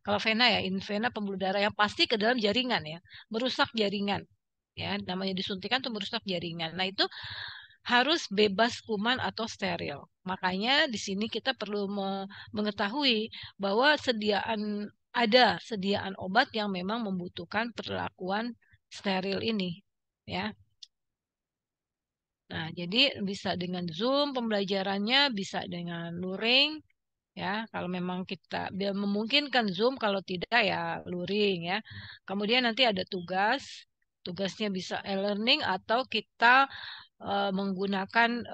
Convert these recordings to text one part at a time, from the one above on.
Kalau vena ya, vena pembuluh darah yang pasti ke dalam jaringan ya, merusak jaringan. Ya, namanya disuntikan tuh merusak jaringan. Nah, itu harus bebas kuman atau steril. Makanya di sini kita perlu mengetahui bahwa ada sediaan obat yang memang membutuhkan perlakuan steril ini, ya. Nah, jadi bisa dengan Zoom pembelajarannya, bisa dengan luring, ya. Kalau memang kita memungkinkan Zoom, kalau tidak ya luring, ya. Kemudian nanti ada tugasnya bisa e-learning atau kita menggunakan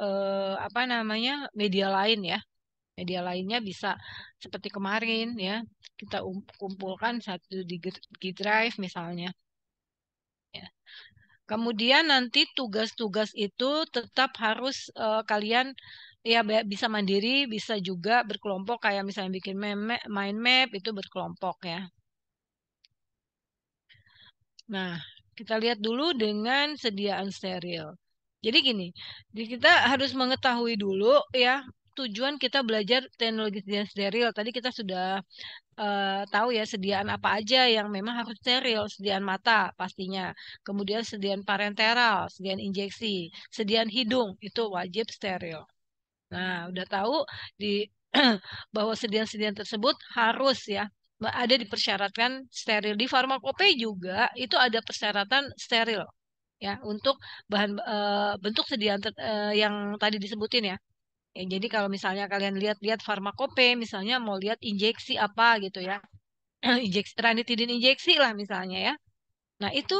apa namanya media lain ya. Media lainnya bisa seperti kemarin ya, kita kumpulkan satu di G Drive misalnya. Ya. Kemudian nanti tugas-tugas itu tetap harus kalian ya bisa mandiri, bisa juga berkelompok kayak misalnya bikin mind map itu berkelompok ya. Nah, kita lihat dulu dengan sediaan steril. Jadi gini, kita harus mengetahui dulu ya tujuan kita belajar teknologi sediaan steril. Tadi kita sudah tahu ya sediaan apa aja yang memang harus steril, sediaan mata pastinya, kemudian sediaan parenteral, sediaan injeksi, sediaan hidung itu wajib steril. Nah, udah tahu di bahwa sediaan-sediaan tersebut harus ya ada dipersyaratkan steril. Di farmakope juga itu ada persyaratan steril ya untuk bahan bentuk sediaan yang tadi disebutin ya. Ya, jadi kalau misalnya kalian lihat-lihat farmakope, misalnya mau lihat injeksi apa gitu ya, injeksi ranitidin injeksi lah misalnya ya. Nah itu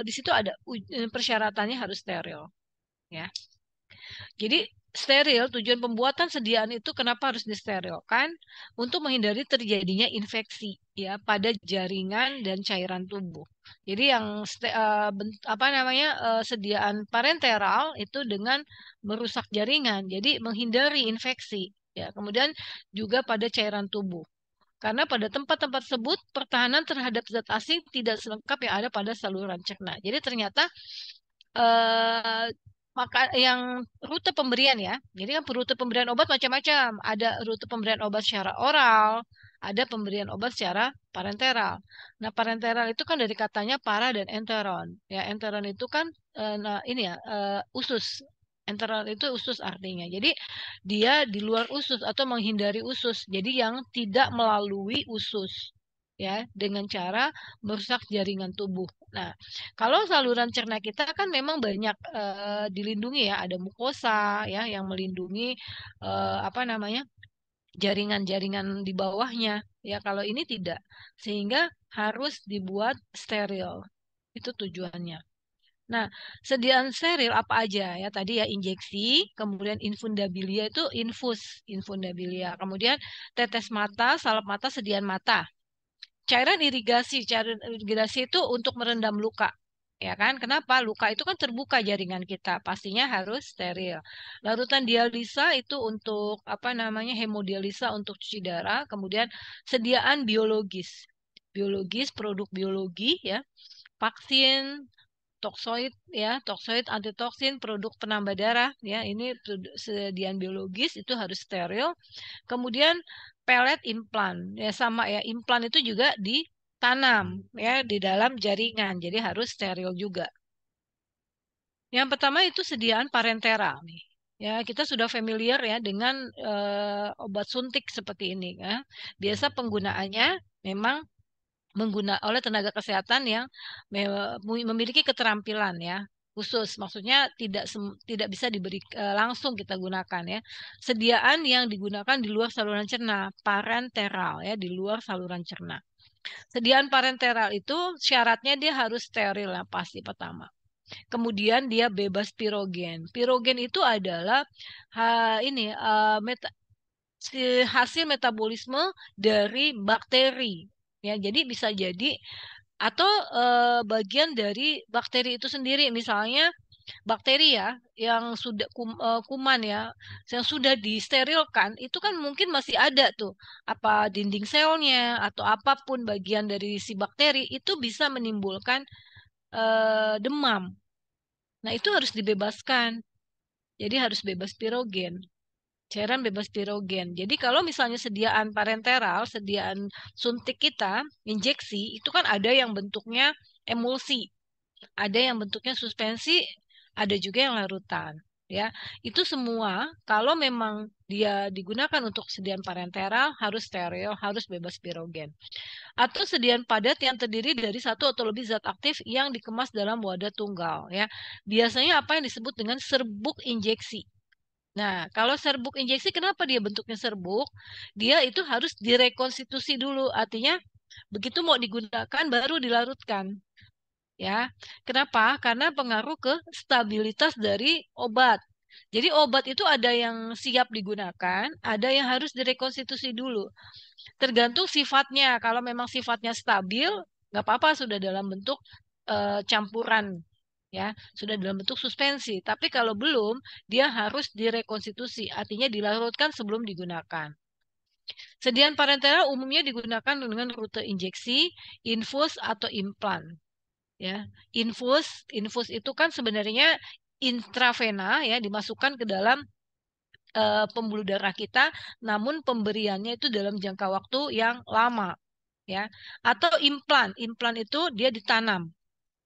di situ ada persyaratannya harus steril ya. Jadi steril tujuan pembuatan sediaan itu kenapa harus disterilkan untuk menghindari terjadinya infeksi ya pada jaringan dan cairan tubuh. Jadi yang apa namanya sediaan parenteral itu dengan merusak jaringan, jadi menghindari infeksi ya. Kemudian juga pada cairan tubuh. Karena pada tempat-tempat tersebut pertahanan terhadap zat asing tidak selengkap yang ada pada saluran cerna. Jadi ternyata eh, maka yang rute pemberian ya. Jadi kan rute pemberian obat macam-macam. Ada rute pemberian obat secara oral, ada pemberian obat secara parenteral. Nah, parenteral itu kan dari katanya para dan enteron. Ya, enteron itu kan nah, ini ya usus. Enteron itu usus artinya. Jadi dia di luar usus atau menghindari usus. Jadi yang tidak melalui usus ya dengan cara merusak jaringan tubuh. Nah, kalau saluran cerna kita kan memang banyak dilindungi ya, ada mukosa ya yang melindungi apa namanya jaringan-jaringan di bawahnya. Ya, kalau ini tidak, sehingga harus dibuat steril. Itu tujuannya. Nah, sediaan steril apa aja ya? Tadi ya injeksi, kemudian infundabilia itu infundabilia. Kemudian tetes mata, salep mata, sediaan mata. Cairan irigasi itu untuk merendam luka. Ya kan? Kenapa? Luka itu kan terbuka jaringan kita, pastinya harus steril. Larutan dialisa itu untuk apa namanya? Hemodialisa untuk cuci darah, kemudian sediaan biologis. Biologis, produk biologi ya, vaksin, toksoid ya, toksoid antitoksin, produk penambah darah ya, ini sediaan biologis itu harus steril. Kemudian pelet implan ya sama ya, implan itu juga ditanam ya di dalam jaringan, jadi harus steril juga. Yang pertama itu sediaan parenteral nih. Ya, kita sudah familiar ya dengan obat suntik seperti ini ya. Biasa penggunaannya memang oleh tenaga kesehatan yang memiliki keterampilan ya khusus, maksudnya tidak bisa diberi langsung kita gunakan ya. Sediaan yang digunakan di luar saluran cerna, parenteral ya, di luar saluran cerna. Sediaan parenteral itu syaratnya dia harus steril yang pasti pertama. Kemudian dia bebas pirogen. Pirogen itu adalah ini hasil metabolisme dari bakteri. Ya, jadi bisa jadi atau bagian dari bakteri itu sendiri. Misalnya bakteri ya yang sudah kuman ya yang sudah disterilkan itu kan mungkin masih ada tuh apa dinding selnya atau apapun bagian dari si bakteri itu bisa menimbulkan demam. Nah, itu harus dibebaskan. Jadi harus bebas pirogen. Cairan bebas pirogen. Jadi kalau misalnya sediaan parenteral, sediaan suntik kita, injeksi, itu kan ada yang bentuknya emulsi, ada yang bentuknya suspensi, ada juga yang larutan. Ya, itu semua kalau memang dia digunakan untuk sediaan parenteral harus steril, harus bebas pirogen. Atau sediaan padat yang terdiri dari satu atau lebih zat aktif yang dikemas dalam wadah tunggal. Ya, biasanya apa yang disebut dengan serbuk injeksi. Nah, kalau serbuk injeksi, kenapa dia bentuknya serbuk? Dia itu harus direkonstitusi dulu. Artinya, begitu mau digunakan, baru dilarutkan. Ya, kenapa? Karena pengaruh ke stabilitas dari obat. Jadi obat itu ada yang siap digunakan, ada yang harus direkonstitusi dulu. Tergantung sifatnya. Kalau memang sifatnya stabil, nggak apa-apa sudah dalam bentuk campuran, ya sudah dalam bentuk suspensi. Tapi kalau belum, dia harus direkonstitusi, artinya dilarutkan sebelum digunakan. Sediaan parenteral umumnya digunakan dengan rute injeksi, infus atau implan. Ya, infus itu kan sebenarnya intravena, ya, dimasukkan ke dalam pembuluh darah kita, namun pemberiannya itu dalam jangka waktu yang lama, ya. Atau implan, implan itu dia ditanam.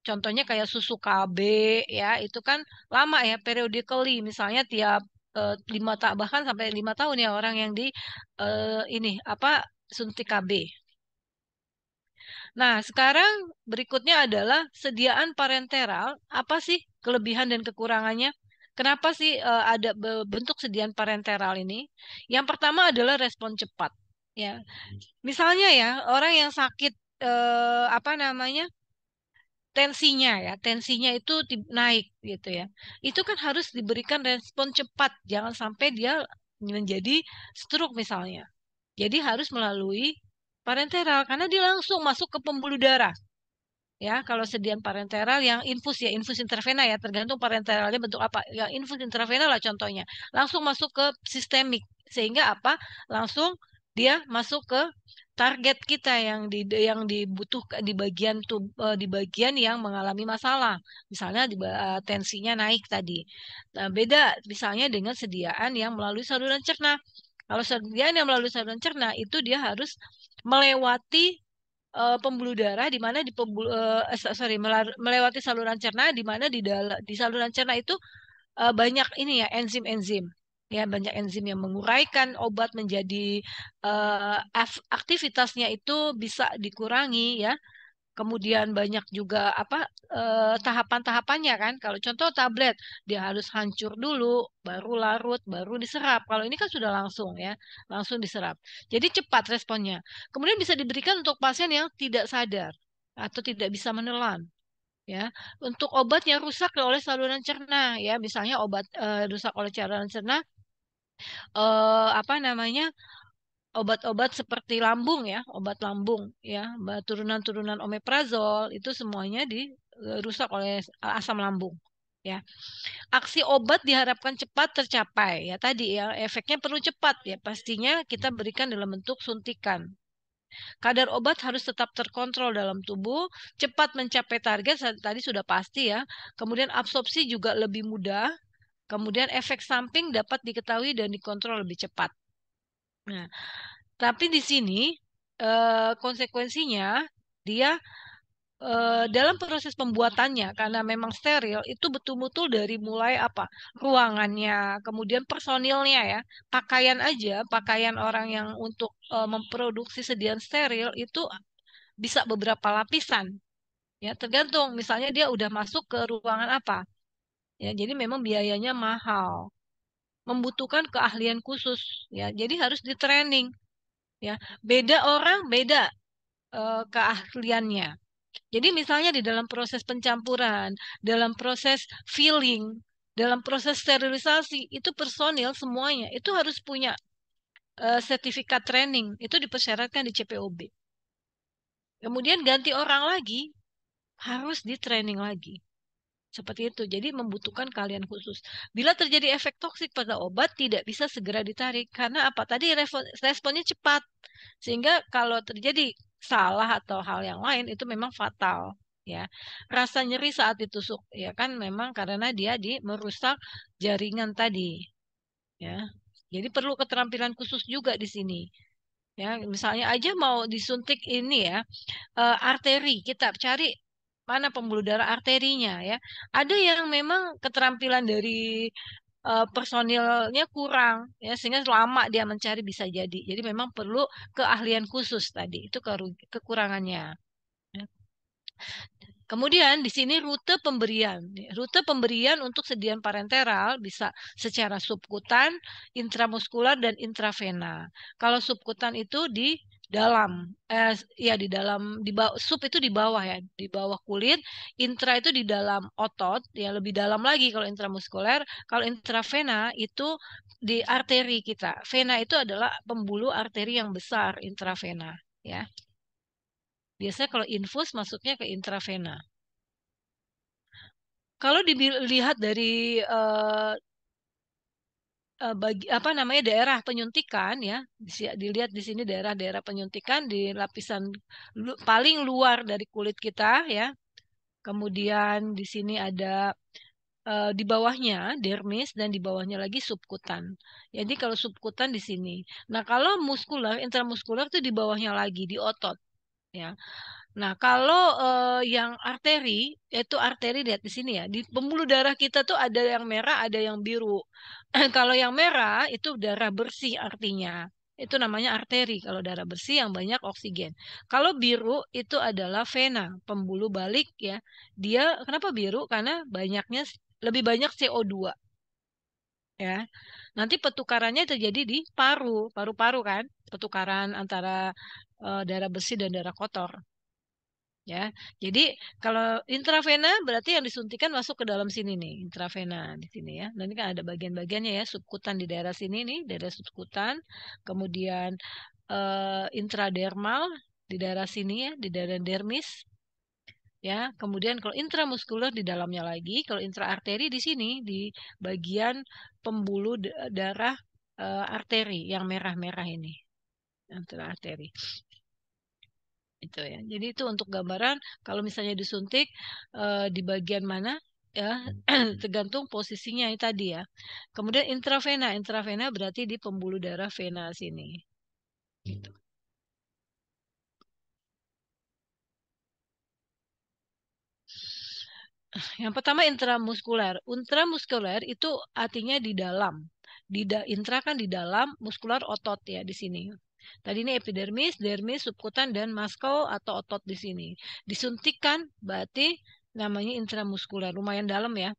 Contohnya kayak susu KB, ya, itu kan lama ya, periodically, misalnya tiap 5 tahun, bahkan sampai 5 tahun ya orang yang di ini apa suntik KB. Nah, sekarang berikutnya adalah sediaan parenteral. Apa sih kelebihan dan kekurangannya? Kenapa sih ada bentuk sediaan parenteral ini? Yang pertama adalah respon cepat. Ya, misalnya ya orang yang sakit apa namanya tensinya itu naik gitu ya. Itu kan harus diberikan respon cepat, jangan sampai dia menjadi stroke misalnya. Jadi harus melalui parenteral karena dia langsung masuk ke pembuluh darah. Ya, kalau sediaan parenteral yang infus ya, infus intravena ya, tergantung parenteralnya bentuk apa. Yang infus intravena lah contohnya. Langsung masuk ke sistemik. Sehingga apa? Langsung dia masuk ke target kita yang dibutuhkan di bagian di bagian yang mengalami masalah. Misalnya tensinya naik tadi. Nah, beda misalnya dengan sediaan yang melalui saluran cerna. Kalau sediaan yang melalui saluran cerna itu dia harus melewati pembuluh darah di mana melewati saluran cerna di mana di saluran cerna itu banyak ini ya enzim-enzim, ya banyak enzim yang menguraikan obat menjadi aktivitasnya itu bisa dikurangi, ya. Kemudian banyak juga apa tahapan-tahapannya kan. Kalau contoh tablet, dia harus hancur dulu, baru larut, baru diserap. Kalau ini kan sudah langsung ya, langsung diserap. Jadi cepat responnya. Kemudian bisa diberikan untuk pasien yang tidak sadar atau tidak bisa menelan. Ya, untuk obat yang rusak oleh saluran cerna, ya, misalnya obat rusak oleh saluran cerna, apa namanya, obat-obat seperti lambung ya, obat lambung ya, turunan-turunan omeprazol itu semuanya dirusak oleh asam lambung. Ya, aksi obat diharapkan cepat tercapai. Ya tadi ya, efeknya perlu cepat ya. Pastinya kita berikan dalam bentuk suntikan. Kadar obat harus tetap terkontrol dalam tubuh, cepat mencapai target tadi sudah pasti ya. Kemudian absorpsi juga lebih mudah. Kemudian efek samping dapat diketahui dan dikontrol lebih cepat. Nah, tapi di sini konsekuensinya dia dalam proses pembuatannya karena memang steril itu betul-betul dari mulai apa ruangannya, kemudian personilnya ya, pakaian aja, pakaian orang yang untuk memproduksi sediaan steril itu bisa beberapa lapisan, ya tergantung misalnya dia udah masuk ke ruangan apa, ya jadi memang biayanya mahal, membutuhkan keahlian khusus, ya jadi harus di training, ya beda orang beda keahliannya. Jadi misalnya di dalam proses pencampuran, dalam proses filling, dalam proses sterilisasi, itu personil semuanya itu harus punya sertifikat training, itu dipersyaratkan di CPOB. Kemudian ganti orang lagi, harus di training lagi. Seperti itu. Jadi membutuhkan keahlian khusus. Bila terjadi efek toksik pada obat, tidak bisa segera ditarik. Karena apa? Tadi responnya cepat. Sehingga kalau terjadi salah atau hal yang lain, itu memang fatal. Ya, rasa nyeri saat ditusuk, ya kan memang karena dia merusak jaringan tadi. Ya, Jadi perlu keterampilan khusus juga di sini. Ya, misalnya aja mau disuntik ini ya, arteri, kita cari mana pembuluh darah arterinya ya. Ada yang memang keterampilan dari personilnya kurang ya, sehingga lama dia mencari bisa jadi. Jadi memang perlu keahlian khusus tadi. Itu kekurangannya. Ya. Kemudian di sini rute pemberian. Rute pemberian untuk sediaan parenteral bisa secara subkutan, intramuskular, dan intravena. Kalau subkutan itu di dalam, ya di dalam, di bawah, sub itu di bawah ya, di bawah kulit. Intra itu di dalam otot, ya lebih dalam lagi kalau intramuskuler. Kalau intravena itu di arteri kita. Vena itu adalah pembuluh arteri yang besar, intravena. Ya, biasanya kalau infus masuknya ke intravena. Kalau dilihat dari bagi apa namanya daerah penyuntikan ya, dilihat di sini daerah-daerah penyuntikan di lapisan paling luar dari kulit kita ya. Kemudian di sini ada di bawahnya dermis dan di bawahnya lagi subkutan. Jadi kalau subkutan di sini. Nah, kalau muskular, intramuskular itu di bawahnya lagi di otot ya. Nah, kalau yang arteri, yaitu arteri lihat di sini ya, di pembuluh darah kita tuh ada yang merah, ada yang biru. Kalau yang merah itu darah bersih artinya. Itu namanya arteri kalau darah bersih yang banyak oksigen. Kalau biru itu adalah vena, pembuluh balik ya. Dia kenapa biru? Karena banyaknya lebih banyak CO2 ya. Nanti petukarannya terjadi di paru-paru kan, petukaran antara darah bersih dan darah kotor. Ya, jadi kalau intravena berarti yang disuntikan masuk ke dalam sini nih, intravena di sini ya. Dan ini kan ada bagian-bagiannya ya, subkutan di daerah sini nih, daerah subkutan. Kemudian intradermal di daerah sini ya, di daerah dermis. Ya, kemudian kalau intramuskuler di dalamnya lagi, kalau intraarteri di sini di bagian pembuluh darah arteri yang merah-merah ini, intraarteri. Itu ya. Jadi itu untuk gambaran kalau misalnya disuntik di bagian mana ya tergantung posisinya yang tadi ya. Kemudian intravena, intravena berarti di pembuluh darah vena sini. Gitu. Yang pertama intramuskuler. Intramuskuler itu artinya di dalam. Intra kan di dalam, muskular otot ya di sini. Tadi ini epidermis, dermis, subkutan, dan muscle atau otot di sini. Disuntikkan berarti namanya intramuskuler. Lumayan dalam ya.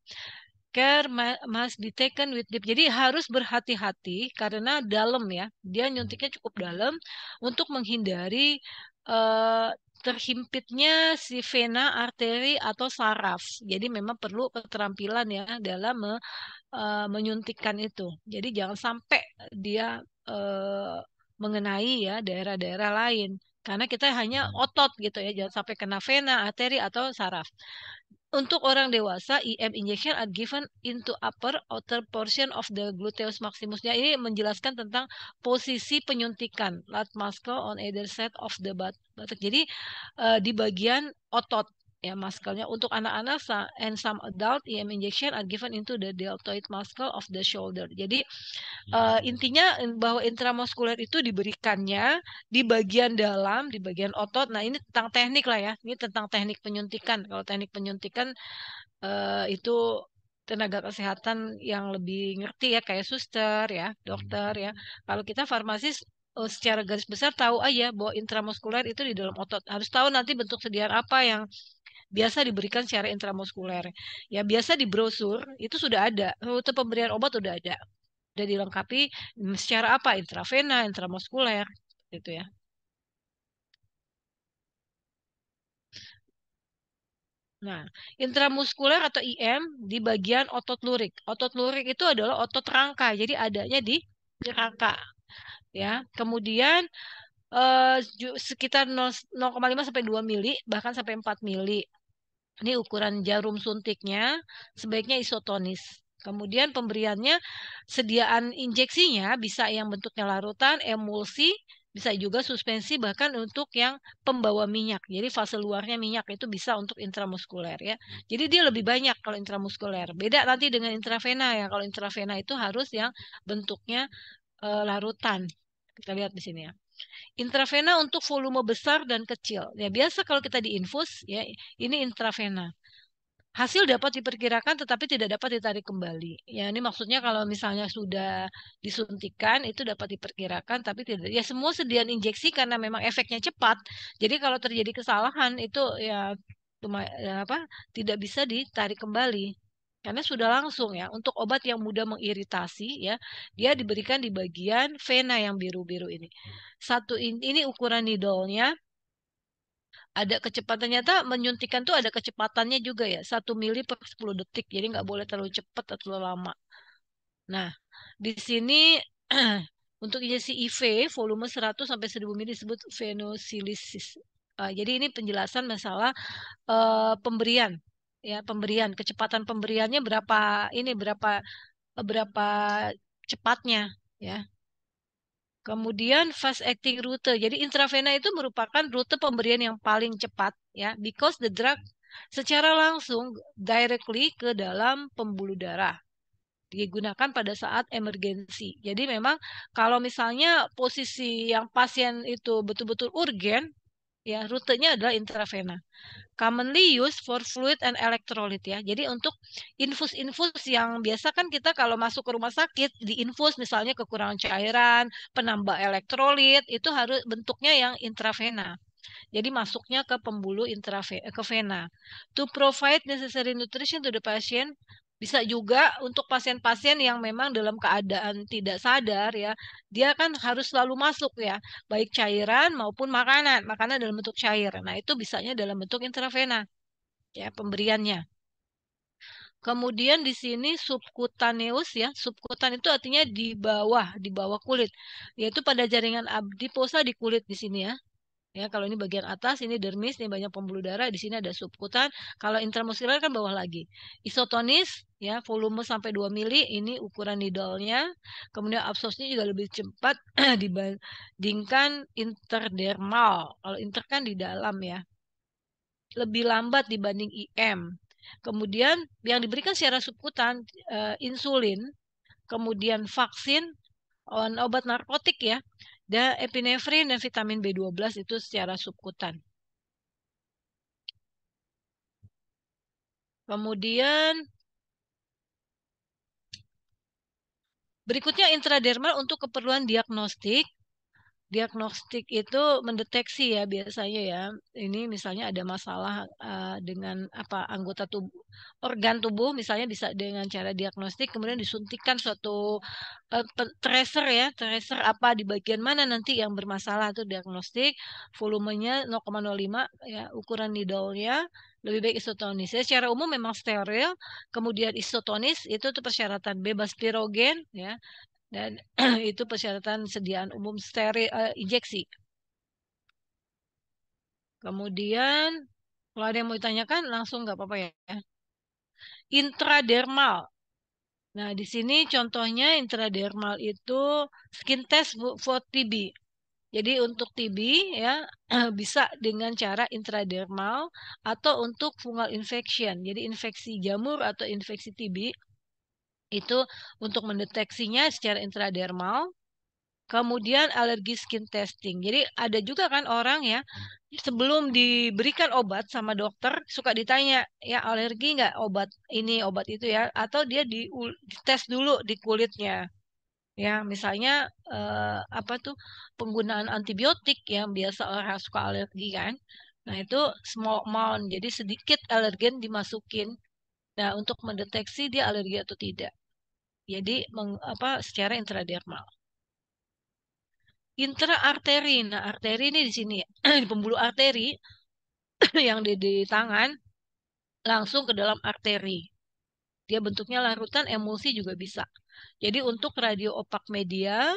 Care must be taken with deep. Jadi harus berhati-hati karena dalam ya. Dia nyuntiknya cukup dalam untuk menghindari eh, terhimpitnya si vena, arteri atau saraf. Jadi memang perlu keterampilan ya dalam menyuntikkan itu. Jadi jangan sampai dia mengenai ya daerah-daerah lain. Karena kita hanya otot gitu ya, jangan sampai kena vena, arteri atau saraf. Untuk orang dewasa, IM injection are given into upper outer portion of the gluteus maximusnya. Ini menjelaskan tentang posisi penyuntikan lat muscle on either side of the buttock. Jadi di bagian otot ya muscle-nya. Untuk anak-anak and some adult, IM injection are given into the deltoid muscle of the shoulder. Jadi intinya bahwa intramuskuler itu diberikannya di bagian dalam, di bagian otot. Nah, ini tentang teknik lah ya. Ini tentang teknik penyuntikan. Kalau teknik penyuntikan itu tenaga kesehatan yang lebih ngerti ya, kayak suster ya, dokter ya. Kalau kita farmasis secara garis besar tahu aja bahwa intramuskuler itu di dalam otot. Harus tahu nanti bentuk sediaan apa yang biasa diberikan secara intramuskuler. Ya biasa di brosur itu sudah ada, rute pemberian obat sudah ada. Sudah dilengkapi secara apa? Intravena, intramuskuler gitu ya. Nah, intramuskuler atau IM di bagian otot lurik. Otot lurik itu adalah otot rangka, jadi adanya di rangka ya. Kemudian sekitar 0,5 sampai 2 mili, bahkan sampai 4 mili. Ini ukuran jarum suntiknya, sebaiknya isotonis. Kemudian pemberiannya, sediaan injeksinya bisa yang bentuknya larutan, emulsi, bisa juga suspensi, bahkan untuk yang pembawa minyak. Jadi fase luarnya minyak itu bisa untuk intramuskuler ya. Jadi dia lebih banyak kalau intramuskuler. Beda nanti dengan intravena ya. Kalau intravena itu harus yang bentuknya larutan. Kita lihat di sini ya. Intravena untuk volume besar dan kecil. Ya biasa kalau kita diinfus ya ini intravena. Hasil dapat diperkirakan tetapi tidak dapat ditarik kembali. Ya ini maksudnya kalau misalnya sudah disuntikan itu dapat diperkirakan tapi tidak. Ya semua sediaan injeksi karena memang efeknya cepat. Jadi kalau terjadi kesalahan itu ya cuma ya apa tidak bisa ditarik kembali. Karena sudah langsung ya. Untuk obat yang mudah mengiritasi ya, dia diberikan di bagian vena yang biru-biru ini. Ini ukuran needle-nya ada kecepatan ternyata menyuntikan tuh ada kecepatannya juga ya 1 mili per 10 detik jadi nggak boleh terlalu cepat atau terlalu lama. Nah di sini untuk injeksi IV volume 100 sampai 1000 mili disebut venosilisis. Jadi ini penjelasan masalah pemberian ya pemberian kecepatan pemberiannya berapa ini berapa cepatnya ya. Kemudian fast acting rute. Jadi intravena itu merupakan rute pemberian yang paling cepat ya because the drug secara langsung directly ke dalam pembuluh darah digunakan pada saat emergensi. Jadi memang kalau misalnya posisi yang pasien itu betul-betul urgen ya rutenya adalah intravena commonly used for fluid and electrolyte ya. Jadi untuk infus-infus yang biasa kan kita kalau masuk ke rumah sakit diinfus misalnya kekurangan cairan, penambah elektrolit itu harus bentuknya yang intravena. Jadi masuknya ke pembuluh ke vena. To provide necessary nutrition to the patient bisa juga untuk pasien-pasien yang memang dalam keadaan tidak sadar ya, dia kan harus selalu masuk ya, baik cairan maupun makanan, makanan dalam bentuk cair. Nah, itu bisanya dalam bentuk intravena ya pemberiannya. Kemudian di sini subcutaneous ya, subkutan itu artinya di bawah kulit, yaitu pada jaringan adiposa di kulit di sini ya. Ya, kalau ini bagian atas, ini dermis, ini banyak pembuluh darah, di sini ada subkutan. Kalau intramuskuler kan bawah lagi. Isotonis, ya, volume sampai 2 mili, ini ukuran needle-nya. Kemudian absorpsinya juga lebih cepat dibandingkan interdermal. Kalau inter kan di dalam ya. Lebih lambat dibanding IM. Kemudian yang diberikan secara subkutan, insulin, kemudian vaksin, obat narkotik ya, dan epinefrin dan vitamin B12 itu secara subkutan. Kemudian berikutnya intradermal untuk keperluan diagnostik. Diagnostik itu mendeteksi ya biasanya ya. Ini misalnya ada masalah dengan apa anggota tubuh, organ tubuh misalnya bisa dengan cara diagnostik kemudian disuntikkan suatu tracer ya, tracer apa di bagian mana nanti yang bermasalah itu diagnostik. Volumenya 0,05 ya, ukuran needle-nya lebih baik isotonis. Ya, secara umum memang steril, kemudian isotonis itu tuh persyaratan bebas pirogen ya. Dan itu persyaratan sediaan umum steril injeksi. Kemudian kalau ada yang mau ditanyakan langsung nggak apa-apa ya. Intradermal. Nah, di sini contohnya intradermal itu skin test for TB. Jadi untuk TB ya bisa dengan cara intradermal atau untuk fungal infection. Jadi infeksi jamur atau infeksi TB itu untuk mendeteksinya secara intradermal. Kemudian alergi skin testing. Jadi ada juga kan orang ya sebelum diberikan obat sama dokter suka ditanya ya alergi nggak obat ini obat itu ya atau dia dites dulu di kulitnya. Ya misalnya apa tuh penggunaan antibiotik yang biasa orang suka alergi kan. Nah itu small amount jadi sedikit alergen dimasukin. Nah untuk mendeteksi dia alergi atau tidak. Jadi secara intradermal. Intraarteri. Nah, arteri ini di sini ya. Di pembuluh arteri yang di tangan langsung ke dalam arteri. Dia bentuknya larutan emulsi juga bisa. Jadi untuk radio opak media,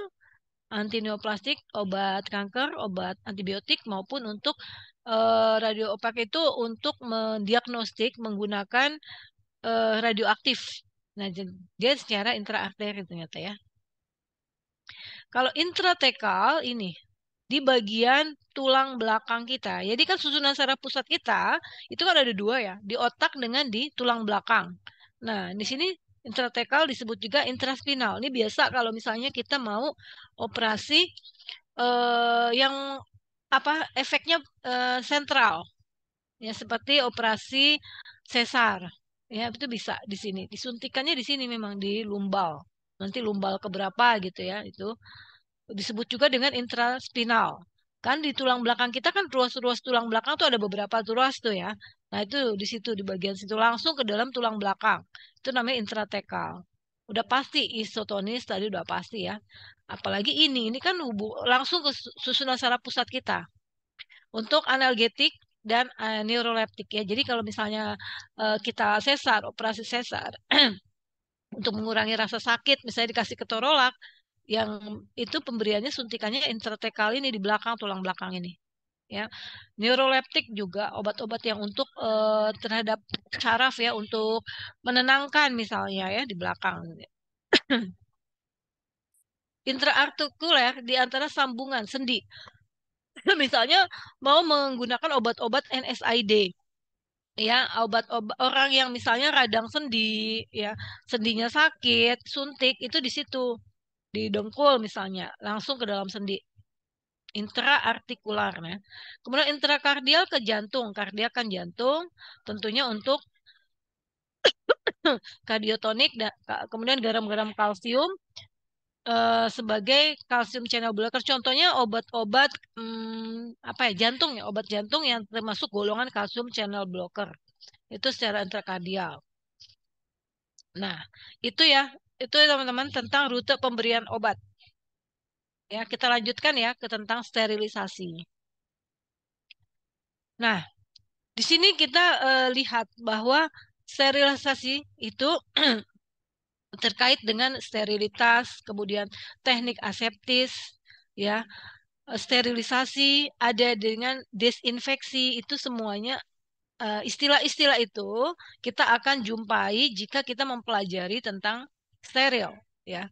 antineoplastik, obat kanker, obat antibiotik maupun untuk radio opak itu untuk mendiagnostik menggunakan radioaktif. Nah, dia secara intraarteri ternyata ya. Kalau intratekal ini di bagian tulang belakang kita. Jadi kan susunan saraf pusat kita itu kan ada dua ya, di otak dengan di tulang belakang. Nah, di sini Intratekal disebut juga intraspinal. Ini biasa kalau misalnya kita mau operasi yang apa efeknya sentral, ya seperti operasi sesar, ya itu bisa di sini. Disuntikannya di sini memang di lumbal. Nanti lumbal keberapa gitu ya itu disebut juga dengan intraspinal. Kan di tulang belakang kita kan ruas-ruas tulang belakang tuh ada beberapa ruas tuh ya. Nah itu di situ di bagian situ langsung ke dalam tulang belakang. Itu namanya intratekal. Udah pasti isotonis tadi udah pasti ya. Apalagi ini kan langsung ke susunan saraf pusat kita. Untuk analgetik dan neuroleptik ya. Jadi kalau misalnya kita sesar, operasi sesar untuk mengurangi rasa sakit, misalnya dikasih ketorolak, yang itu pemberiannya suntikannya intratekal ini di belakang tulang belakang ini ya. Neuroleptik juga obat-obat yang untuk terhadap saraf ya untuk menenangkan misalnya ya di belakang. Intraartikuler di antara sambungan sendi. Misalnya mau menggunakan obat-obat NSAID ya, obat-obat orang yang misalnya radang sendi ya, sendinya sakit, suntik itu di situ di dengkul misalnya, langsung ke dalam sendi. Intraartikular ya. Kemudian intrakardial ke jantung, kardiak kan jantung, tentunya untuk kardiotonik dan kemudian garam-garam kalsium sebagai kalsium channel blocker. Contohnya obat-obat apa ya jantung ya, obat jantung yang termasuk golongan kalsium channel blocker itu secara intrakardial. Nah, itu ya, itu ya teman-teman tentang rute pemberian obat. Ya, kita lanjutkan ya ke tentang sterilisasi. Nah, di sini kita lihat bahwa sterilisasi itu terkait dengan sterilitas, kemudian teknik aseptis, ya, sterilisasi, ada dengan desinfeksi, itu semuanya istilah-istilah itu kita akan jumpai jika kita mempelajari tentang steril, ya.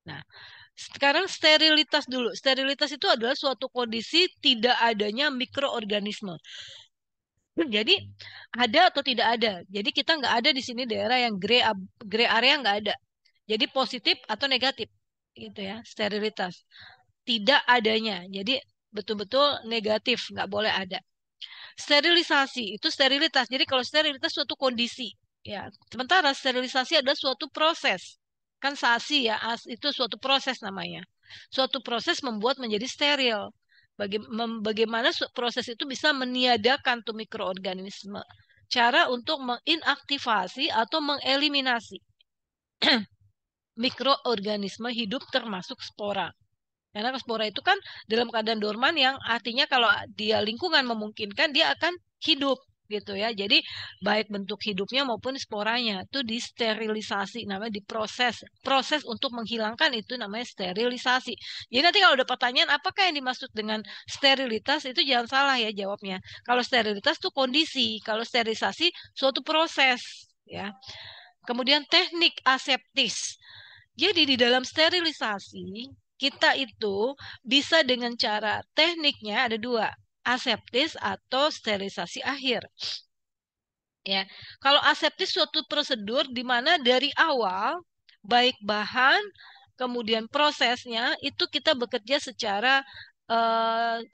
Nah, sekarang sterilitas dulu. Sterilitas itu adalah suatu kondisi tidak adanya mikroorganisme. Jadi ada atau tidak ada. Jadi kita nggak ada di sini daerah yang gray area nggak ada. Jadi positif atau negatif gitu ya sterilitas. Tidak adanya. Jadi betul-betul negatif nggak boleh ada. Sterilisasi itu sterilitas. Jadi kalau sterilitas suatu kondisi ya. Sementara sterilisasi adalah suatu proses. Kan sasi ya itu suatu proses namanya. Suatu proses membuat menjadi steril. Bagaimana proses itu bisa meniadakan tuh mikroorganisme. Cara untuk menginaktivasi atau mengeliminasi mikroorganisme hidup termasuk spora. Karena spora itu kan dalam keadaan dorman yang artinya kalau dia lingkungan memungkinkan dia akan hidup gitu ya. Jadi baik bentuk hidupnya maupun sporanya itu disterilisasi namanya diproses. Proses untuk menghilangkan itu namanya sterilisasi. Jadi nanti kalau ada pertanyaan apakah yang dimaksud dengan sterilitas itu jangan salah ya jawabnya. Kalau sterilitas itu kondisi, kalau sterilisasi suatu proses ya. Kemudian teknik aseptis. Jadi di dalam sterilisasi kita itu bisa dengan cara tekniknya ada dua, aseptis atau sterilisasi akhir. Ya, kalau aseptis suatu prosedur di mana dari awal baik bahan kemudian prosesnya itu kita bekerja secara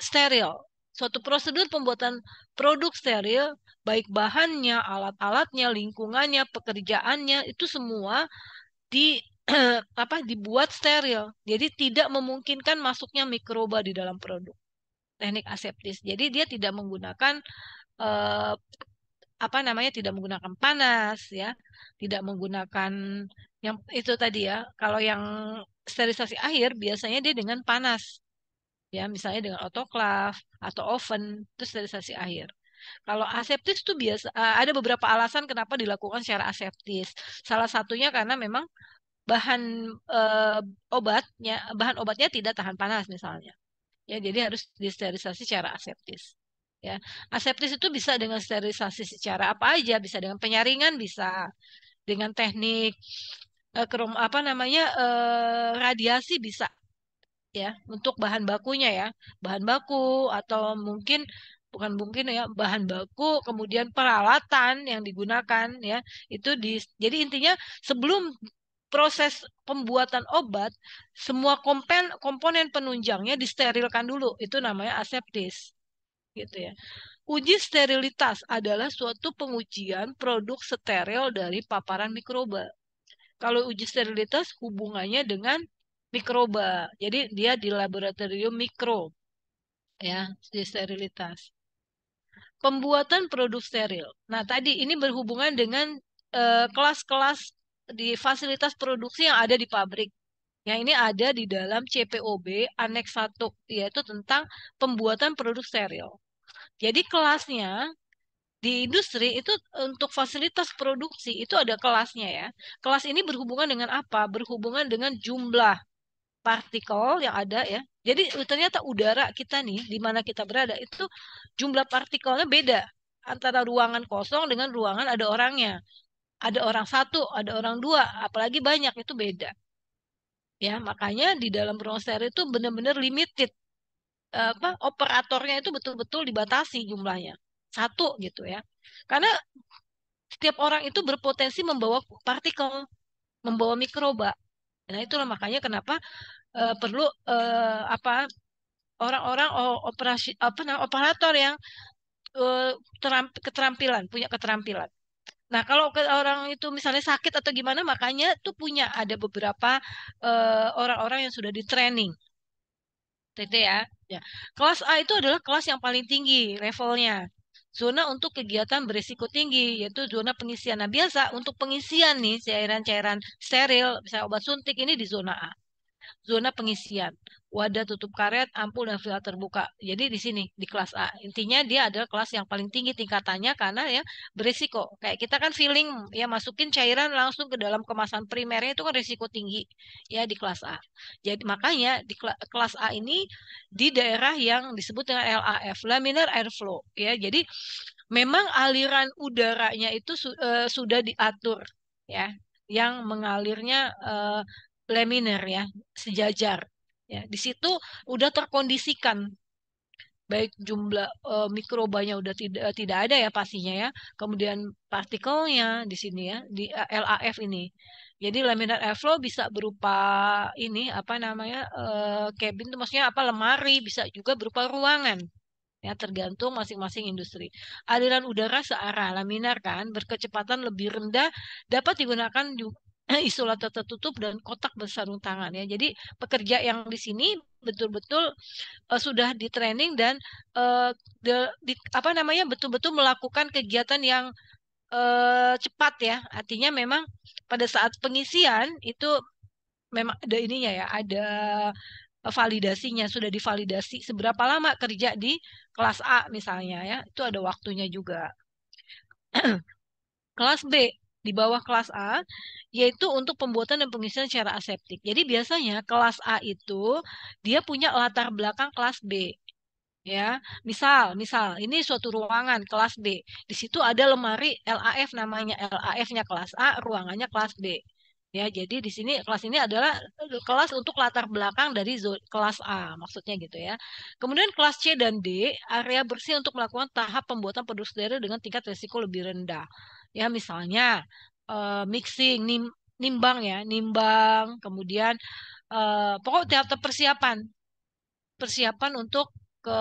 steril. Suatu prosedur pembuatan produk steril, baik bahannya, alat-alatnya, lingkungannya, pekerjaannya itu semua di apa dibuat steril. Jadi tidak memungkinkan masuknya mikroba di dalam produk. Teknik aseptis. Jadi dia tidak menggunakan eh, apa namanya tidak menggunakan panas ya, tidak menggunakan yang itu tadi ya. Kalau yang sterilisasi akhir biasanya dia dengan panas ya, misalnya dengan autoklaf atau oven itu sterilisasi akhir. Kalau aseptis itu biasa ada beberapa alasan kenapa dilakukan secara aseptis. Salah satunya karena memang bahan eh, bahan obatnya tidak tahan panas misalnya. Ya, jadi harus disterilisasi secara aseptis. Ya, aseptis itu bisa dengan sterilisasi secara apa aja, bisa dengan penyaringan, bisa dengan teknik apa namanya radiasi bisa ya untuk bahan bakunya ya, bahan baku atau mungkin bukan mungkin ya, bahan baku, kemudian peralatan yang digunakan ya, itu jadi intinya sebelum proses pembuatan obat, semua komponen penunjangnya disterilkan dulu. Itu namanya aseptis, gitu ya. Uji sterilitas adalah suatu pengujian produk steril dari paparan mikroba. Kalau uji sterilitas hubungannya dengan mikroba. Jadi dia di laboratorium mikro ya, uji sterilitas. Pembuatan produk steril. Nah, tadi ini berhubungan dengan kelas-kelas di fasilitas produksi yang ada di pabrik. Yang ini ada di dalam CPOB Aneks 1, yaitu tentang pembuatan produk steril. Jadi kelasnya di industri itu untuk fasilitas produksi itu ada kelasnya ya. Kelas ini berhubungan dengan apa? Berhubungan dengan jumlah partikel yang ada ya. Jadi ternyata udara kita nih di mana kita berada itu jumlah partikelnya beda antara ruangan kosong dengan ruangan ada orangnya. Ada orang satu, ada orang dua, apalagi banyak itu beda. Ya, makanya di dalam browser itu benar-benar limited. Apa operatornya itu betul-betul dibatasi jumlahnya. Satu gitu ya. Karena setiap orang itu berpotensi membawa partikel, membawa mikroba. Nah, itulah makanya kenapa perlu apa orang-orang operasi apa operator yang eh, keterampilan, punya keterampilan. Nah, kalau orang itu misalnya sakit atau gimana, makanya tuh punya ada beberapa orang-orang yang sudah di training. TT ya. Ya. Kelas A itu adalah kelas yang paling tinggi levelnya. Zona untuk kegiatan berisiko tinggi, yaitu zona pengisian. Nah, biasa untuk pengisian nih, cairan-cairan steril, misalnya obat suntik ini di zona A. Zona pengisian, wadah tutup karet, ampul dan filter terbuka. Jadi di sini di kelas A. Intinya dia adalah kelas yang paling tinggi tingkatannya karena ya berisiko. Kayak kita kan feeling ya masukin cairan langsung ke dalam kemasan primernya itu kan risiko tinggi ya di kelas A. Jadi makanya di kelas A ini di daerah yang disebut dengan LAF, laminar airflow ya. Jadi memang aliran udaranya itu sudah diatur ya, yang mengalirnya laminar ya, sejajar. Ya, di situ udah terkondisikan baik jumlah mikrobanya udah tidak ada ya pastinya ya. Kemudian partikelnya di sini ya, di LAF ini. Jadi laminar airflow bisa berupa ini apa namanya cabin itu maksudnya apa lemari, bisa juga berupa ruangan. Ya, tergantung masing-masing industri. Aliran udara searah laminar kan berkecepatan lebih rendah dapat digunakan juga isolator tertutup dan kotak bersarung tangan ya. Jadi pekerja yang di sini betul-betul sudah di training dan eh, apa namanya betul-betul melakukan kegiatan yang cepat ya. Artinya memang pada saat pengisian itu memang ada ininya ya, ada validasinya, sudah divalidasi seberapa lama kerja di kelas A misalnya ya, itu ada waktunya juga. Kelas B di bawah kelas A yaitu untuk pembuatan dan pengisian secara aseptik. Jadi biasanya kelas A itu dia punya latar belakang kelas B. Ya, misal ini suatu ruangan kelas B. Di situ ada lemari LAF namanya LAF-nya kelas A, ruangannya kelas B. Ya, jadi di sini kelas ini adalah kelas untuk latar belakang dari kelas A, maksudnya gitu ya. Kemudian kelas C dan D, area bersih untuk melakukan tahap pembuatan produk steril dengan tingkat risiko lebih rendah. Ya, misalnya mixing, nimbang ya, nimbang, kemudian pokok tahap persiapan persiapan ke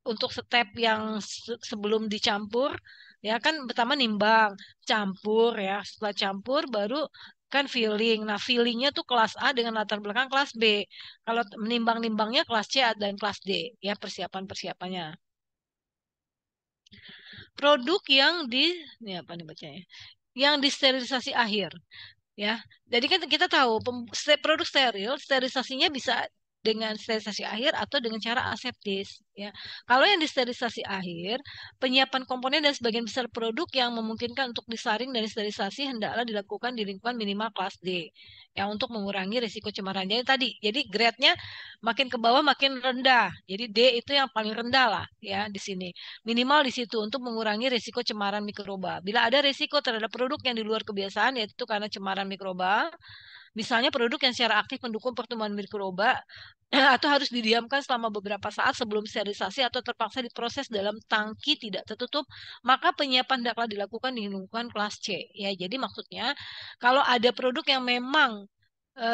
untuk step yang sebelum dicampur ya kan pertama nimbang campur ya setelah campur baru kan filling. Nah fillingnya tuh kelas A dengan latar belakang kelas B. Kalau menimbang-nimbangnya kelas C dan kelas D ya persiapan-persiapannya. Produk yang ini apa nih bacanya? Yang disterilisasi akhir. Ya, jadi kan kita tahu produk steril, sterilisasinya bisa dengan sterilisasi akhir atau dengan cara aseptis. Ya, kalau yang disterilisasi akhir, penyiapan komponen dan sebagian besar produk yang memungkinkan untuk disaring dan sterilisasi hendaklah dilakukan di lingkungan minimal kelas D. Ya, untuk mengurangi risiko cemaran. Jadi tadi, jadi grade-nya makin ke bawah makin rendah. Jadi D itu yang paling rendah lah ya di sini. Minimal di situ untuk mengurangi risiko cemaran mikroba. Bila ada risiko terhadap produk yang di luar kebiasaan yaitu karena cemaran mikroba, Misalnya produk yang secara aktif mendukung pertumbuhan mikroba atau harus didiamkan selama beberapa saat sebelum sterilisasi atau terpaksa diproses dalam tangki tidak tertutup, maka penyiapan hendaklah dilakukan di lingkungan kelas C. Ya, jadi maksudnya kalau ada produk yang memang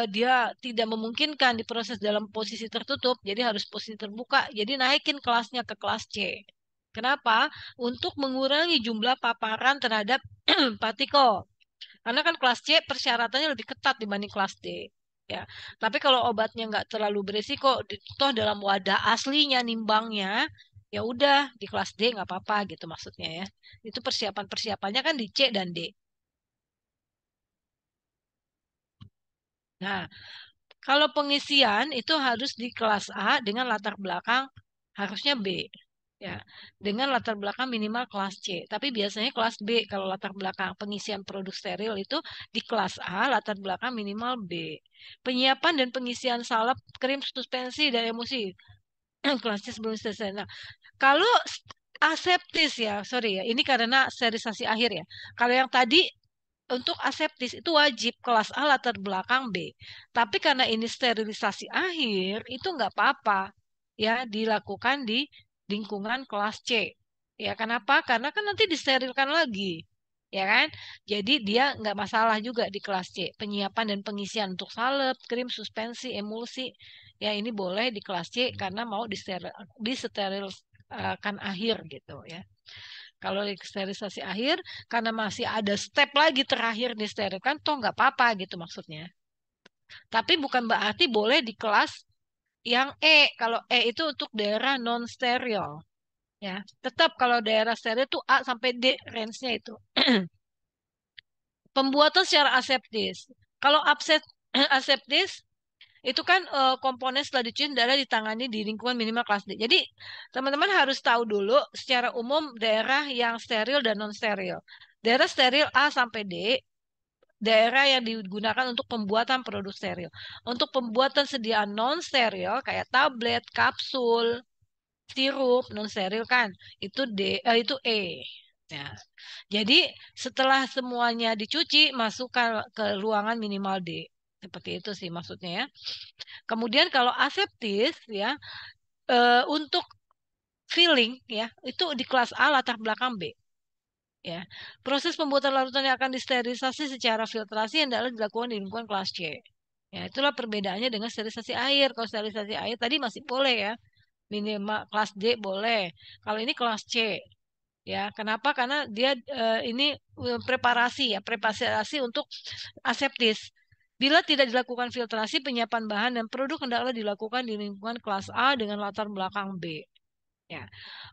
dia tidak memungkinkan diproses dalam posisi tertutup, jadi harus posisi terbuka. Jadi naikin kelasnya ke kelas C. Kenapa? Untuk mengurangi jumlah paparan terhadap partikel. Karena kan kelas C persyaratannya lebih ketat dibanding kelas D. Ya, tapi kalau obatnya nggak terlalu beresiko, toh dalam wadah aslinya nimbangnya, ya udah di kelas D nggak apa-apa gitu maksudnya ya. Itu persiapannya kan di C dan D. Nah, kalau pengisian itu harus di kelas A dengan latar belakang harusnya B. Ya, dengan latar belakang minimal kelas C. Tapi biasanya kelas B kalau latar belakang pengisian produk steril itu di kelas A latar belakang minimal B. Penyiapan dan pengisian salep, krim suspensi dan emulsi kelas C sebelum selesai. Nah, kalau aseptis ya, sorry ya, ini karena sterilisasi akhir ya. Kalau yang tadi untuk aseptis itu wajib kelas A latar belakang B. Tapi karena ini sterilisasi akhir, itu nggak apa-apa ya dilakukan di lingkungan kelas C. Ya, kenapa? Karena kan nanti disterilkan lagi. Ya kan? Jadi dia nggak masalah juga di kelas C. Penyiapan dan pengisian untuk salep, krim, suspensi, emulsi. Ya ini boleh di kelas C karena mau disterilkan akhir gitu ya. Kalau sterilisasi akhir, karena masih ada step lagi terakhir disterilkan, toh nggak apa-apa gitu maksudnya. Tapi bukan berarti boleh di kelas yang E. Kalau E itu untuk daerah non steril, ya. Tetap kalau daerah steril itu A sampai D range-nya itu. Pembuatan secara aseptis. Kalau aseptis itu kan komponen setelah dicuci darah ditangani di lingkungan minimal kelas D. Jadi teman-teman harus tahu dulu secara umum daerah yang steril dan non steril. Daerah steril A sampai D, daerah yang digunakan untuk pembuatan produk steril. Untuk pembuatan sediaan non steril kayak tablet, kapsul, sirup non steril kan itu itu E. Ya. Jadi setelah semuanya dicuci masuk ke ruangan minimal D. Seperti itu sih maksudnya ya. Kemudian kalau aseptis ya untuk filling ya itu di kelas A latar belakang B ya. Proses pembuatan larutan yang akan disterilisasi secara filtrasi yang adalah dilakukan di lingkungan kelas C. Ya, itulah perbedaannya dengan sterilisasi air. Kalau sterilisasi air tadi masih boleh ya. Minimal kelas D boleh. Kalau ini kelas C ya. Kenapa? Karena dia ini preparasi ya, preparasi untuk aseptis. Bila tidak dilakukan filtrasi, penyiapan bahan dan produk hendaklah dilakukan di lingkungan kelas A dengan latar belakang B. Ya.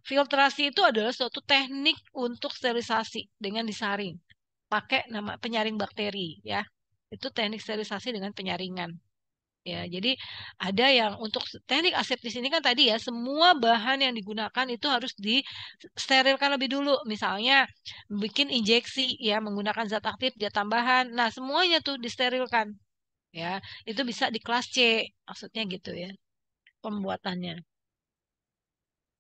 Filtrasi itu adalah suatu teknik untuk sterilisasi dengan disaring. Pakai nama penyaring bakteri ya. Itu teknik sterilisasi dengan penyaringan. Ya, jadi ada yang untuk teknik aseptis ini kan tadi ya semua bahan yang digunakan itu harus disterilkan lebih dulu. Misalnya bikin injeksi ya menggunakan zat aktif zat tambahan. Nah, semuanya tuh disterilkan. Ya, itu bisa di kelas C. Maksudnya gitu ya pembuatannya.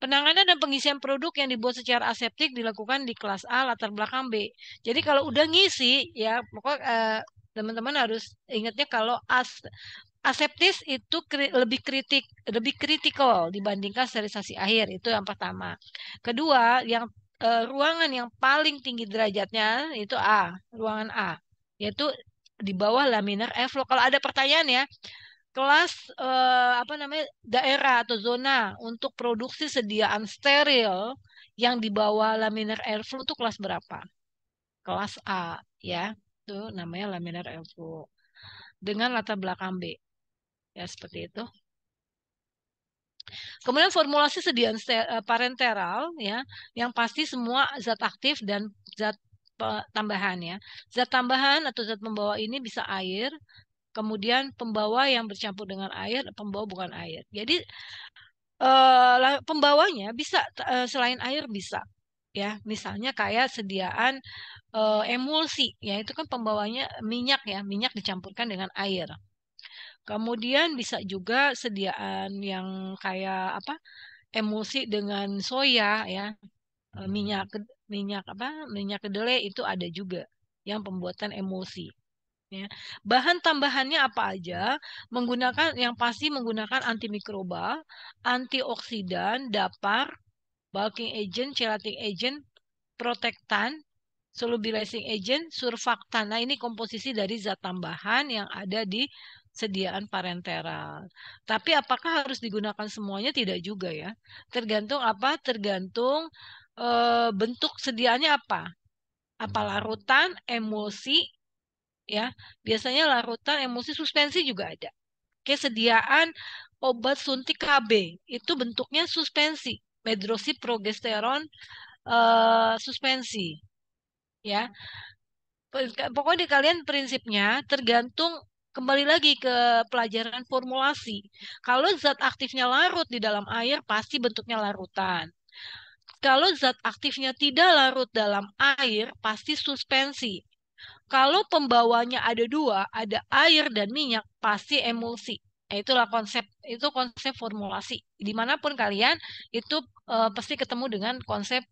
Penanganan dan pengisian produk yang dibuat secara aseptik dilakukan di kelas A latar belakang B. Jadi kalau udah ngisi ya pokok teman-teman harus ingatnya kalau aseptis itu lebih kritikal dibandingkan sterilisasi akhir itu yang pertama. Kedua, yang ruangan yang paling tinggi derajatnya itu A, ruangan A, yaitu di bawah laminar airflow. Kalau ada pertanyaan ya, kelas apa namanya daerah atau zona untuk produksi sediaan steril yang di bawah laminar airflow itu kelas berapa? Kelas A ya. Itu namanya laminar airflow dengan latar belakang B. Ya seperti itu. Kemudian formulasi sediaan parenteral ya, yang pasti semua zat aktif dan zat tambahan ya. Zat tambahan atau zat pembawa ini bisa air, kemudian pembawa yang bercampur dengan air, pembawa bukan air. Jadi pembawanya bisa selain air bisa ya. Misalnya kayak sediaan emulsi ya, itu kan pembawanya minyak ya, minyak dicampurkan dengan air. Kemudian bisa juga sediaan yang kayak apa? Emulsi dengan soya ya, minyak minyak apa? Minyak kedelai itu ada juga yang pembuatan emulsi. Ya. Bahan tambahannya apa aja? Menggunakan yang pasti menggunakan antimikroba, antioksidan, dapar, bulking agent, chelating agent, protektan, solubilizing agent, surfaktan. Nah, ini komposisi dari zat tambahan yang ada di sediaan parenteral. Tapi apakah harus digunakan semuanya? Tidak juga ya. Tergantung apa? Tergantung bentuk sediaannya apa. Apa larutan, emulsi, ya. Biasanya larutan, emulsi, suspensi juga ada. Kesediaan obat suntik KB itu bentuknya suspensi, medrosid progesteron suspensi, ya. Pokoknya di kalian prinsipnya tergantung kembali lagi ke pelajaran formulasi. Kalau zat aktifnya larut di dalam air, pasti bentuknya larutan. Kalau zat aktifnya tidak larut dalam air, pasti suspensi. Kalau pembawanya ada dua, ada air dan minyak, pasti emulsi. Itulah konsep, itu konsep formulasi. Dimanapun kalian, itu pasti ketemu dengan konsep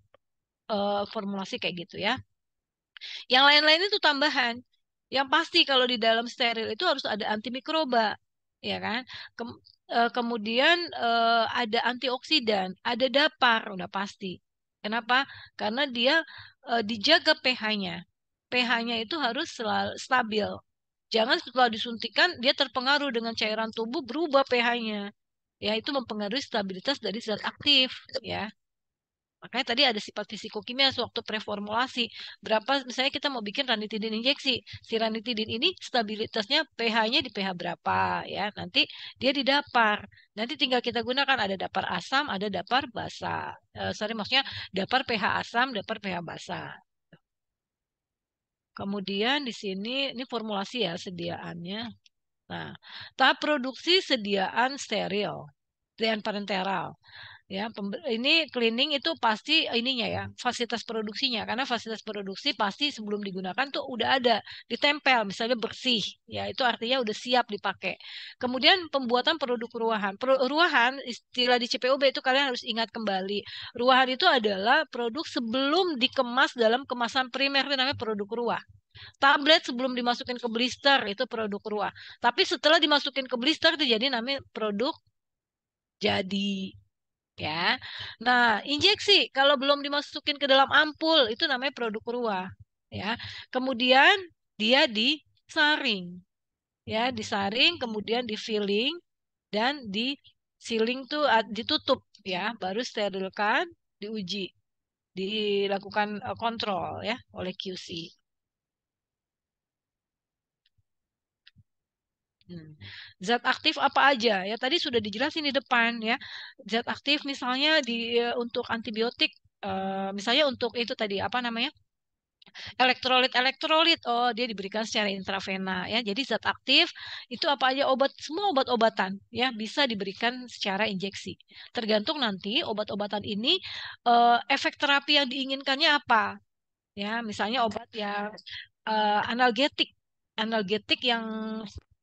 formulasi kayak gitu ya. Yang lain-lain itu tambahan. Yang pasti kalau di dalam steril itu harus ada antimikroba, ya kan? Kemudian ada antioksidan, ada dapar, udah pasti. Kenapa? Karena dia dijaga pH-nya. pH-nya itu harus selalu stabil. Jangan setelah disuntikan dia terpengaruh dengan cairan tubuh berubah pH-nya. Ya, itu mempengaruhi stabilitas dari zat aktif, ya. Makanya tadi ada sifat fisikokimia sewaktu preformulasi. Berapa misalnya kita mau bikin ranitidin injeksi. Si ranitidin ini stabilitasnya pH-nya di pH berapa ya. Nanti dia didapar. Nanti tinggal kita gunakan ada dapar asam, ada dapar basa. Sorry maksudnya dapar pH asam, dapar pH basa. Kemudian di sini ini formulasi ya sediaannya. Nah, tahap produksi sediaan steril, sediaan parenteral. Ya, ini cleaning itu pasti ininya ya, fasilitas produksinya. Karena fasilitas produksi pasti sebelum digunakan tuh udah ada, ditempel, misalnya bersih. Ya, itu artinya udah siap dipakai. Kemudian pembuatan produk ruahan. Ruahan, istilah di CPOB itu kalian harus ingat kembali. Ruahan itu adalah produk sebelum dikemas dalam kemasan primer, itu namanya produk ruah. Tablet sebelum dimasukin ke blister itu produk ruah. Tapi setelah dimasukin ke blister itu jadi namanya produk jadi. Ya. Nah, injeksi kalau belum dimasukin ke dalam ampul itu namanya produk ruah, ya. Kemudian dia disaring, ya, disaring, kemudian di filling dan di sealing tuh ditutup, ya, baru sterilkan, diuji, dilakukan kontrol ya oleh QC. Hmm. Zat aktif apa aja? Ya tadi sudah dijelasin di depan ya. Zat aktif misalnya untuk antibiotik, misalnya untuk itu tadi apa namanya? Elektrolit. Oh, dia diberikan secara intravena ya. Jadi zat aktif itu apa aja obat, semua obat-obatan ya bisa diberikan secara injeksi. Tergantung nanti obat-obatan ini efek terapi yang diinginkannya apa. Ya, misalnya obat yang analgetik, analgetik yang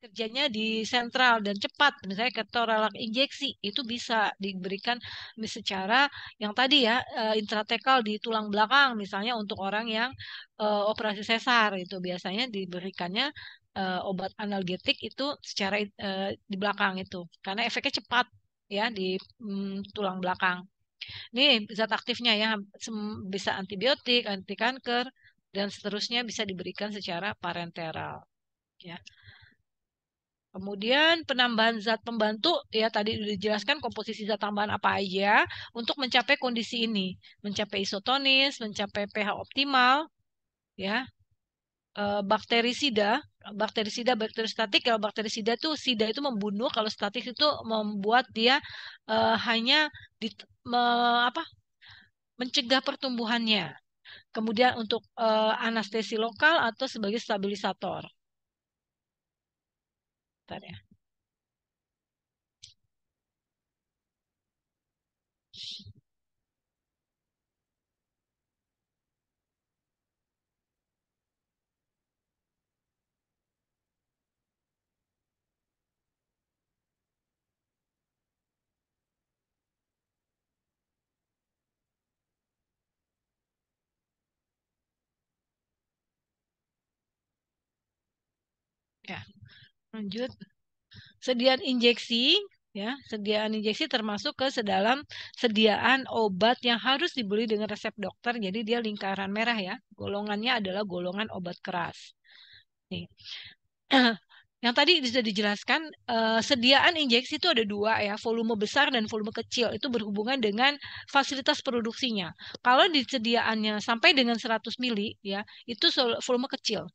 kerjanya di sentral dan cepat, misalnya ketorelak injeksi itu bisa diberikan secara yang tadi ya intratekal di tulang belakang, misalnya untuk orang yang operasi sesar itu biasanya diberikannya obat analgetik itu secara di belakang itu karena efeknya cepat ya di tulang belakang. Nih zat aktifnya ya bisa antibiotik, anti kanker dan seterusnya bisa diberikan secara parenteral. Ya. Kemudian penambahan zat pembantu ya tadi sudah dijelaskan komposisi zat tambahan apa aja untuk mencapai kondisi ini, mencapai isotonis, mencapai pH optimal, ya. Bakterisida, bakteristatik. Kalau bakterisida itu sida itu membunuh, kalau statik itu membuat dia hanya di, apa mencegah pertumbuhannya. Kemudian untuk anestesi lokal atau sebagai stabilisator. Bentar ya. Ya, lanjut. Sediaan injeksi, ya, sediaan injeksi termasuk ke sedalam sediaan obat yang harus dibeli dengan resep dokter. Jadi dia lingkaran merah ya. Golongannya adalah golongan obat keras. Nih. Yang tadi bisa dijelaskan, sediaan injeksi itu ada dua ya, volume besar dan volume kecil. Itu berhubungan dengan fasilitas produksinya. Kalau disediaannya sampai dengan 100 mili ya, itu volume kecil.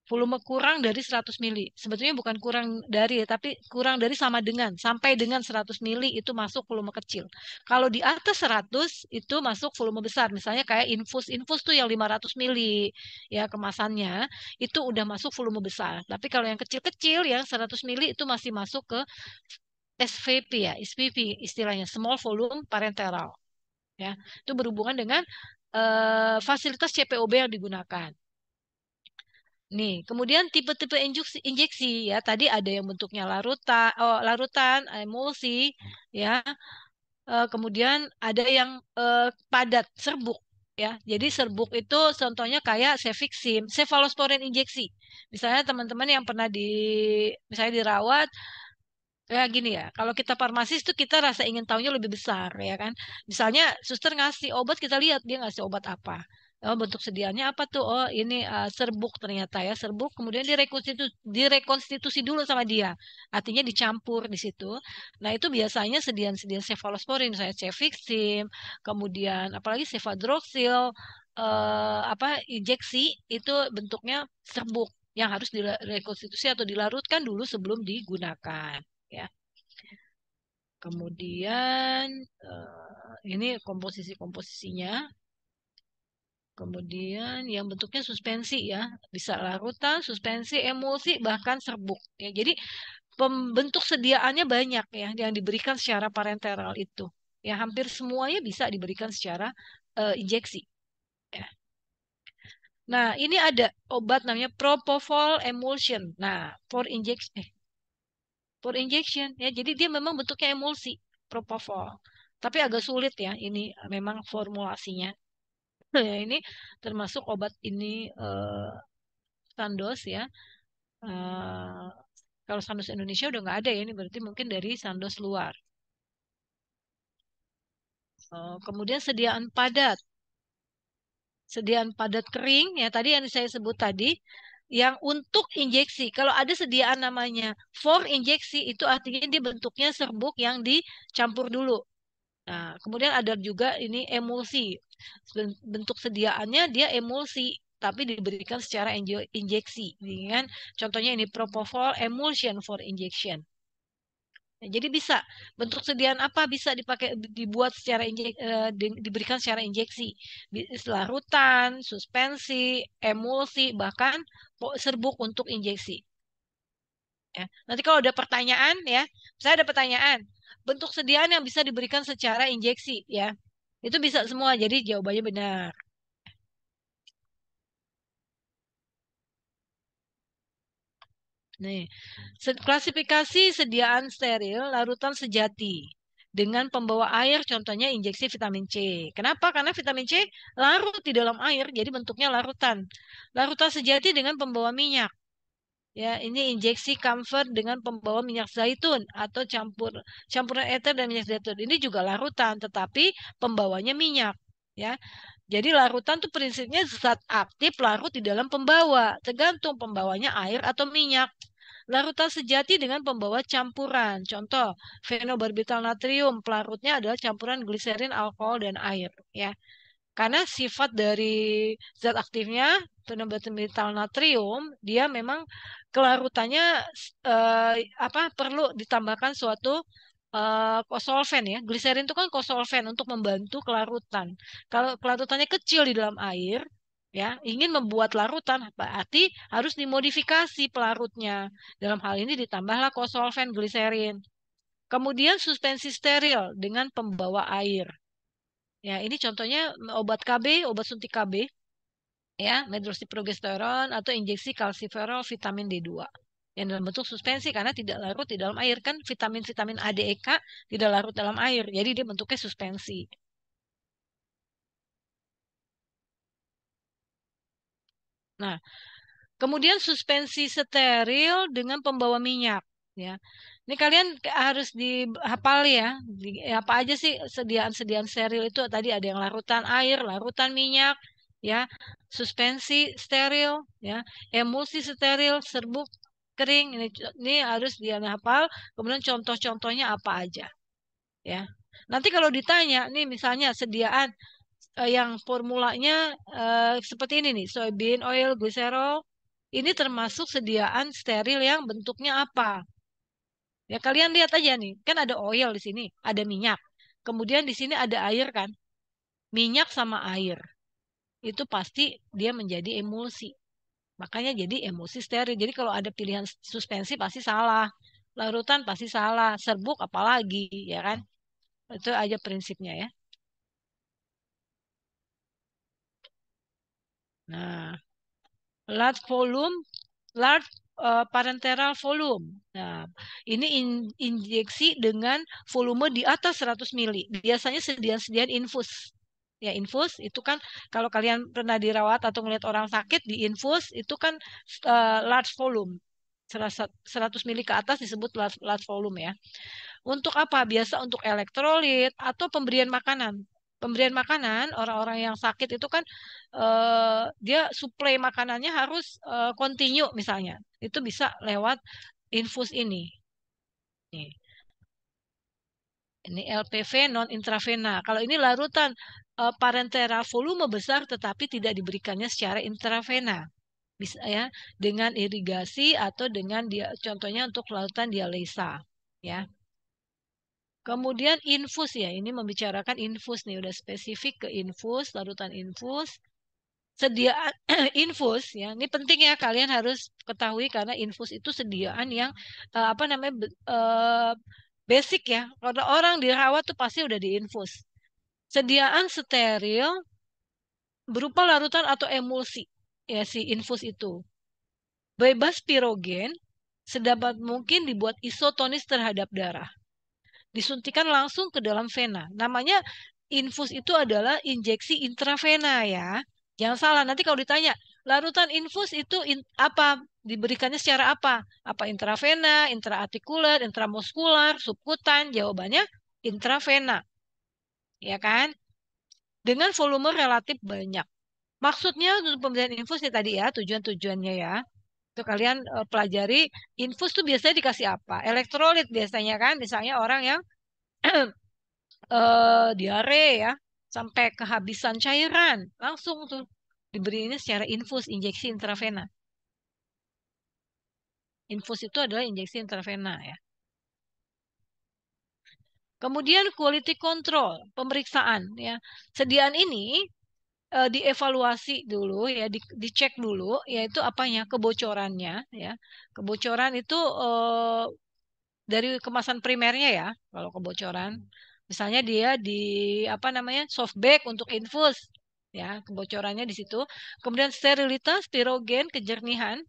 Volume kurang dari 100 mili. Sebetulnya bukan kurang dari, tapi kurang dari sama dengan. Sampai dengan 100 mili itu masuk volume kecil. Kalau di atas 100 itu masuk volume besar. Misalnya kayak infus tuh yang 500 mili ya kemasannya. Itu udah masuk volume besar. Tapi kalau yang kecil-kecil yang 100 mili itu masih masuk ke SVP ya, SPV istilahnya. Small Volume Parenteral. Ya, itu berhubungan dengan fasilitas CPOB yang digunakan. Nih, kemudian tipe-tipe injeksi ya. Tadi ada yang bentuknya larutan, emulsi, ya. Kemudian ada yang padat, serbuk, ya. Jadi serbuk itu contohnya kayak cefixim, cefalosporin injeksi. Misalnya teman-teman yang pernah misalnya dirawat. Ya gini ya, kalau kita farmasis tuh kita rasa ingin tahunya lebih besar ya kan. Misalnya suster ngasih obat kita lihat dia ngasih obat apa. Oh, bentuk sediaannya apa tuh? Oh ini serbuk ternyata ya serbuk. Kemudian direkonstitusi dulu sama dia. Artinya dicampur di situ. Nah itu biasanya sediaan-sediaan cefalosporin, misalnya cefixim, kemudian apalagi cefadroxil, apa injeksi itu bentuknya serbuk yang harus direkonstitusi atau dilarutkan dulu sebelum digunakan. Ya. Kemudian ini komposisinya. Kemudian yang bentuknya suspensi ya, bisa larutan, suspensi, emulsi, bahkan serbuk. Ya, jadi pembentuk sediaannya banyak ya yang diberikan secara parenteral itu. Ya, hampir semuanya bisa diberikan secara injeksi. Ya. Nah, ini ada obat namanya propofol emulsion. Nah, for injection ya. Jadi dia memang bentuknya emulsi propofol. Tapi agak sulit ya ini memang formulasinya. Ya, ini termasuk obat ini Sandoz ya. Eh, kalau Sandoz Indonesia udah nggak ada ya ini berarti mungkin dari Sandoz luar. Kemudian sediaan padat kering ya tadi yang saya sebut tadi yang untuk injeksi. Kalau ada sediaan namanya for injeksi itu artinya dia bentuknya serbuk yang dicampur dulu. Nah, kemudian ada juga ini emulsi. Bentuk sediaannya dia emulsi, tapi diberikan secara injeksi. Dengan contohnya ini propofol emulsion for injection. Nah, jadi bisa bentuk sediaan apa bisa dibuat secara diberikan secara injeksi. Larutan, suspensi, emulsi, bahkan serbuk untuk injeksi. Ya. Nanti kalau ada pertanyaan ya, saya ada pertanyaan. Bentuk sediaan yang bisa diberikan secara injeksi ya. Itu bisa semua, jadi jawabannya benar. Nih, klasifikasi sediaan steril larutan sejati dengan pembawa air, contohnya injeksi vitamin C. Kenapa? Karena vitamin C larut di dalam air, jadi bentuknya larutan. Larutan sejati dengan pembawa minyak. Ya, ini injeksi camphor dengan pembawa minyak zaitun atau campuran ether dan minyak zaitun. Ini juga larutan, tetapi pembawanya minyak. Ya, jadi larutan tuh prinsipnya zat aktif larut di dalam pembawa, tergantung pembawanya air atau minyak. Larutan sejati dengan pembawa campuran. Contoh, fenobarbital natrium, pelarutnya adalah campuran gliserin, alkohol, dan air. Ya, karena sifat dari zat aktifnya fenobarbital natrium, dia memang kelarutannya eh, apa perlu ditambahkan suatu kosolven ya. Gliserin itu kan kosolven untuk membantu kelarutan. Kalau kelarutannya kecil di dalam air, ya, ingin membuat larutan berarti harus dimodifikasi pelarutnya. Dalam hal ini ditambahlah kosolven gliserin. Kemudian suspensi steril dengan pembawa air. Ya, ini contohnya obat KB, obat suntik KB, ya, medroxyprogesterone atau injeksi kalsiferol vitamin D2. Yang dalam bentuk suspensi karena tidak larut di dalam air kan vitamin-vitamin A, D, E, K tidak larut dalam air. Jadi dia bentuknya suspensi. Nah, Kemudian suspensi steril dengan pembawa minyak, ya. Ini kalian harus dihafal ya. Apa aja sih sediaan-sediaan steril itu? Tadi ada yang larutan air, larutan minyak, ya, suspensi steril, ya, emulsi steril, serbuk kering. Ini harus dia hafal. Kemudian contoh-contohnya apa aja, ya. Nanti kalau ditanya, nih misalnya sediaan yang formulanya seperti ini nih, soybean oil, glycerol, ini termasuk sediaan steril yang bentuknya apa? Ya kalian lihat aja nih, kan ada oil di sini, ada minyak. Kemudian di sini ada air kan? Minyak sama air. Itu pasti dia menjadi emulsi. Makanya jadi emulsi steril. Jadi kalau ada pilihan suspensi pasti salah. Larutan pasti salah. Serbuk apalagi, ya kan? Itu aja prinsipnya ya. Nah, large volume, large parenteral volume. Nah, ini injeksi dengan volume di atas 100 mili. Biasanya sediaan-sediaan infus. Ya, infus itu kan kalau kalian pernah dirawat atau melihat orang sakit di infus itu kan large volume. 100 mili ke atas disebut large volume ya. Untuk apa? Biasa untuk elektrolit atau pemberian makanan. Pemberian makanan, orang-orang yang sakit itu kan dia suplai makanannya harus continue misalnya. Itu bisa lewat infus ini. Nih, ini LPV non intravena. Kalau ini larutan parenteral volume besar tetapi tidak diberikannya secara intravena. Bisa ya, dengan irigasi atau dengan dia contohnya untuk larutan dialisa, ya. Kemudian infus ya, ini membicarakan infus nih, udah spesifik ke infus, larutan infus. Sediaan infus ya, ini penting ya kalian harus ketahui karena infus itu sediaan yang apa namanya basic ya. Kalau orang dirawat tuh pasti udah diinfus. Sediaan steril berupa larutan atau emulsi ya si infus itu. Bebas pirogen, sedapat mungkin dibuat isotonis terhadap darah. Disuntikan langsung ke dalam vena. Namanya infus itu adalah injeksi intravena ya. Jangan salah, nanti kalau ditanya, larutan infus itu apa? Diberikannya secara apa? Apa intravena, intraartikular, intramuskular, subkutan? Jawabannya intravena, ya kan? Dengan volume relatif banyak. Maksudnya untuk pemberian infus ya tadi ya, tujuan-tujuannya ya. Itu kalian pelajari, infus tuh biasanya dikasih apa? Elektrolit biasanya kan, misalnya orang yang diare ya, sampai kehabisan cairan, langsung tuh diberi ini secara infus, injeksi intravena. Infus itu adalah injeksi intravena ya. Kemudian quality control, pemeriksaan ya. Sediaan ini dievaluasi dulu ya, dicek dulu, yaitu apanya kebocorannya ya. Kebocoran itu dari kemasan primernya ya, kalau kebocoran. Misalnya dia di apa namanya soft bag untuk infus, ya kebocorannya di situ. Kemudian sterilitas, pirogen, kejernihan,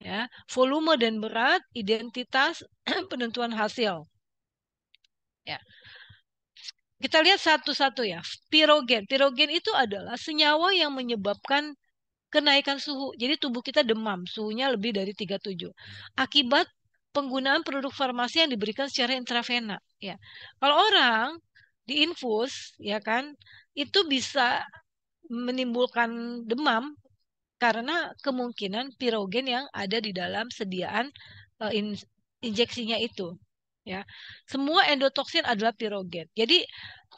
ya, volume dan berat, identitas, penentuan hasil. Ya, kita lihat satu-satu ya. Pirogen, pirogen itu adalah senyawa yang menyebabkan kenaikan suhu. Jadi tubuh kita demam, suhunya lebih dari 37. Akibat penggunaan produk farmasi yang diberikan secara intravena, ya. Kalau orang diinfus, ya kan, itu bisa menimbulkan demam karena kemungkinan pirogen yang ada di dalam sediaan injeksinya itu. Ya, semua endotoksin adalah pirogen. Jadi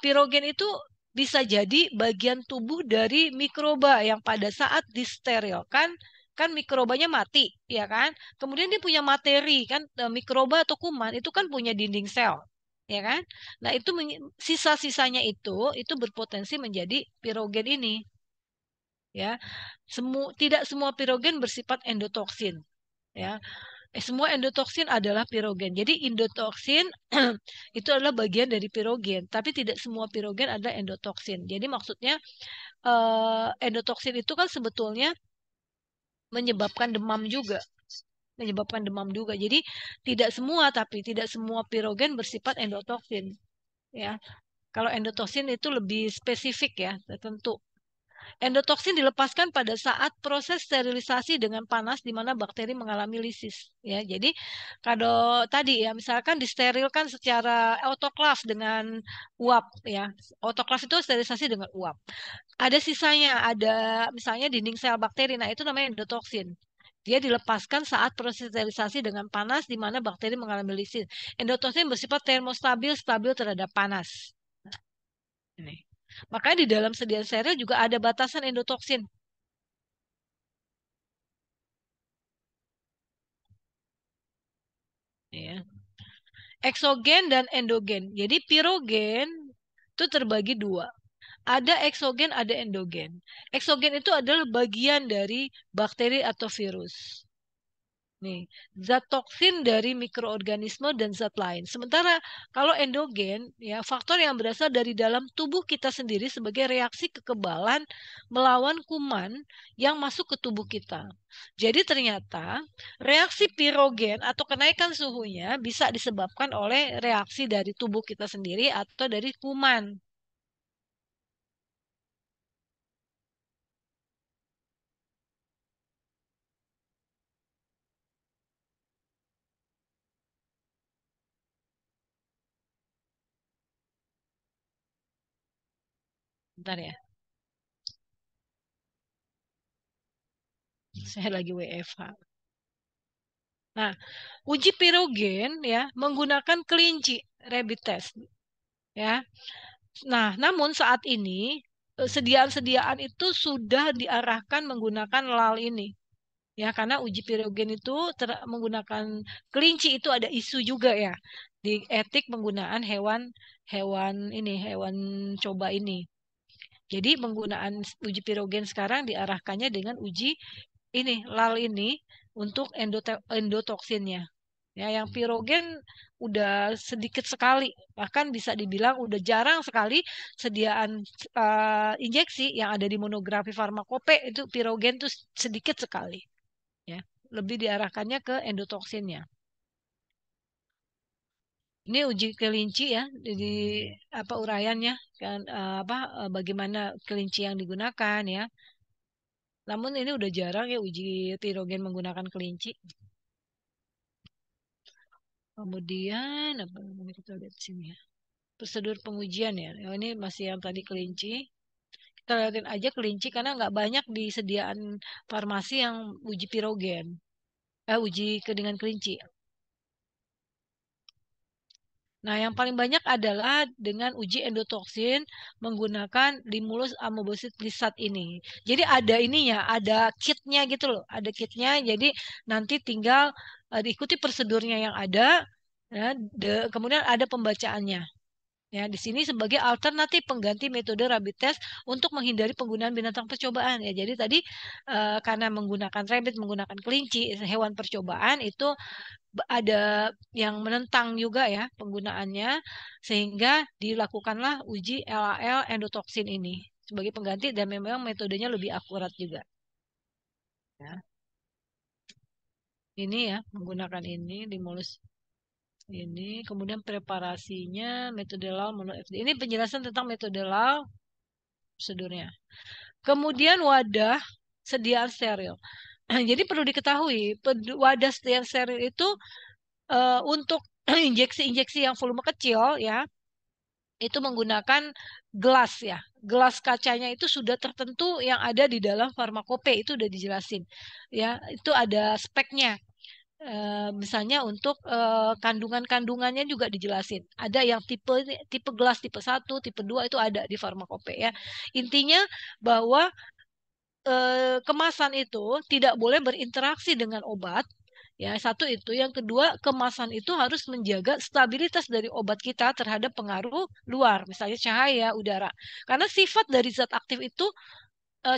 pirogen itu bisa jadi bagian tubuh dari mikroba yang pada saat disterilkan kan mikrobanya mati, ya kan? Kemudian dia punya materi kan mikroba atau kuman itu kan punya dinding sel, ya kan? Nah, itu sisa-sisanya itu berpotensi menjadi pirogen ini, ya. Tidak semua pirogen bersifat endotoksin, ya. Semua endotoksin adalah pirogen. Jadi endotoksin itu adalah bagian dari pirogen, tapi tidak semua pirogen adalah endotoksin. Jadi maksudnya endotoksin itu kan sebetulnya menyebabkan demam juga, menyebabkan demam juga. Jadi tidak semua, tapi tidak semua pirogen bersifat endotoksin, ya. Kalau endotoksin itu lebih spesifik ya, tertentu. Endotoksin dilepaskan pada saat proses sterilisasi dengan panas di mana bakteri mengalami lisis. Ya, jadi kalau tadi ya misalkan disterilkan secara autoklav dengan uap ya. Autoklav itu sterilisasi dengan uap. Ada sisanya, ada misalnya dinding sel bakteri. Nah, itu namanya endotoksin. Dia dilepaskan saat proses sterilisasi dengan panas di mana bakteri mengalami lisis. Endotoksin bersifat termostabil, stabil terhadap panas. Ini. Makanya di dalam sediaan steril juga ada batasan endotoksin. Ya. Eksogen dan endogen. Jadi pirogen itu terbagi dua. Ada eksogen, ada endogen. Eksogen itu adalah bagian dari bakteri atau virus. Nih, zat toksin dari mikroorganisme dan zat lain. Sementara kalau endogen, ya faktor yang berasal dari dalam tubuh kita sendiri sebagai reaksi kekebalan melawan kuman yang masuk ke tubuh kita. Jadi ternyata reaksi pirogen atau kenaikan suhunya bisa disebabkan oleh reaksi dari tubuh kita sendiri atau dari kuman. Bentar ya, saya lagi WFH. Nah, uji pirogen ya menggunakan kelinci rabbit test ya. Nah, namun saat ini sediaan-sediaan itu sudah diarahkan menggunakan lal ini. Ya, karena uji pirogen itu menggunakan kelinci itu ada isu juga ya di etik penggunaan hewan hewan ini hewan coba ini. Jadi penggunaan uji pirogen sekarang diarahkannya dengan uji ini lal ini untuk endotoksinnya. Ya, yang pirogen udah sedikit sekali, bahkan bisa dibilang udah jarang sekali sediaan injeksi yang ada di monografi farmakope itu pirogen tuh sedikit sekali, ya. Lebih diarahkannya ke endotoksinnya. Ini uji kelinci ya, jadi apa uraiannya kan bagaimana kelinci yang digunakan ya. Namun ini udah jarang ya uji pirogen menggunakan kelinci. Kemudian apa namanya kita lihat sini ya. Prosedur pengujian ya. Oh, ini masih yang tadi kelinci. Kita lihatin aja kelinci karena nggak banyak di sediaan farmasi yang uji pirogen. Uji dengan kelinci. Nah, yang paling banyak adalah dengan uji endotoksin menggunakan Limulus amoebosis lisat ini. Jadi ada ininya, ada kitnya gitu loh, ada kitnya. Jadi nanti tinggal diikuti prosedurnya yang ada, ya, kemudian ada pembacaannya. Ya, di sini sebagai alternatif pengganti metode rabbit test untuk menghindari penggunaan binatang percobaan. Ya, jadi tadi karena menggunakan rabbit, menggunakan kelinci, hewan percobaan itu ada yang menentang juga ya penggunaannya, sehingga dilakukanlah uji LAL endotoksin ini sebagai pengganti dan memang metodenya lebih akurat juga. Ya. Ini ya menggunakan ini dimulus ini, kemudian preparasinya metode LAL menurut FDA. Ini penjelasan tentang metode LAL prosedurnya. Kemudian wadah sediaan steril. Jadi perlu diketahui, wadah sediaan steril itu untuk injeksi-injeksi yang volume kecil ya, itu menggunakan gelas ya. Gelas kacanya itu sudah tertentu yang ada di dalam farmakope itu udah dijelasin. Ya, itu ada speknya. Misalnya untuk kandungan-kandungannya juga dijelasin. Ada yang tipe tipe gelas tipe 1, tipe 2 itu ada di farmakope ya. Intinya bahwa kemasan itu tidak boleh berinteraksi dengan obat. Ya, satu itu. Yang kedua, kemasan itu harus menjaga stabilitas dari obat kita terhadap pengaruh luar, misalnya cahaya, udara. Karena sifat dari zat aktif itu,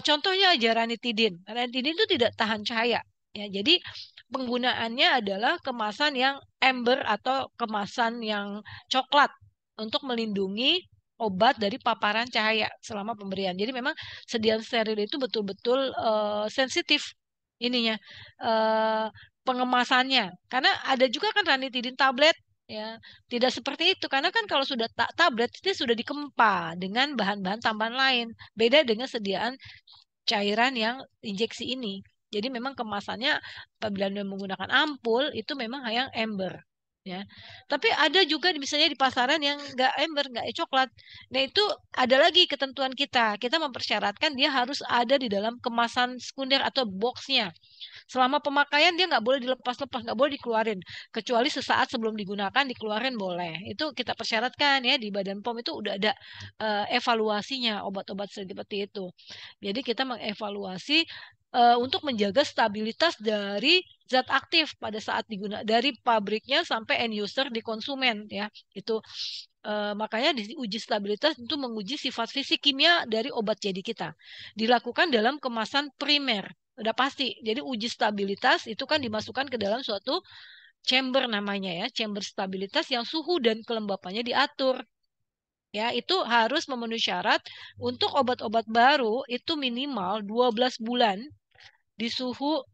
contohnya aja ranitidin. Ranitidin itu tidak tahan cahaya. Ya, jadi penggunaannya adalah kemasan yang amber atau kemasan yang coklat untuk melindungi obat dari paparan cahaya selama pemberian. Jadi memang sediaan steril itu betul-betul sensitif ininya, eh, pengemasannya. Karena ada juga kan ranitidin tablet Ya, tidak seperti itu karena kan kalau sudah tablet itu sudah dikempa dengan bahan-bahan tambahan lain. Beda dengan sediaan cairan yang injeksi ini. Jadi memang kemasannya apabila Anda menggunakan ampul itu memang yang ember. Ya, tapi ada juga misalnya di pasaran yang nggak ember, nggak coklat. Nah itu ada lagi ketentuan kita. Kita mempersyaratkan dia harus ada di dalam kemasan sekunder atau boxnya. Selama pemakaian dia nggak boleh dilepas-lepas, nggak boleh dikeluarin. Kecuali sesaat sebelum digunakan dikeluarin boleh. Itu kita persyaratkan ya di Badan POM itu udah ada evaluasinya obat-obat seperti itu. Jadi kita mengevaluasi untuk menjaga stabilitas dari zat aktif pada saat digunakan dari pabriknya sampai end user di konsumen ya. Itu makanya diuji stabilitas untuk menguji sifat fisik kimia dari obat jadi kita. Dilakukan dalam kemasan primer. Udah pasti. Jadi uji stabilitas itu kan dimasukkan ke dalam suatu chamber namanya ya, chamber stabilitas yang suhu dan kelembapannya diatur. Ya, itu harus memenuhi syarat untuk obat-obat baru itu minimal 12 bulan di suhu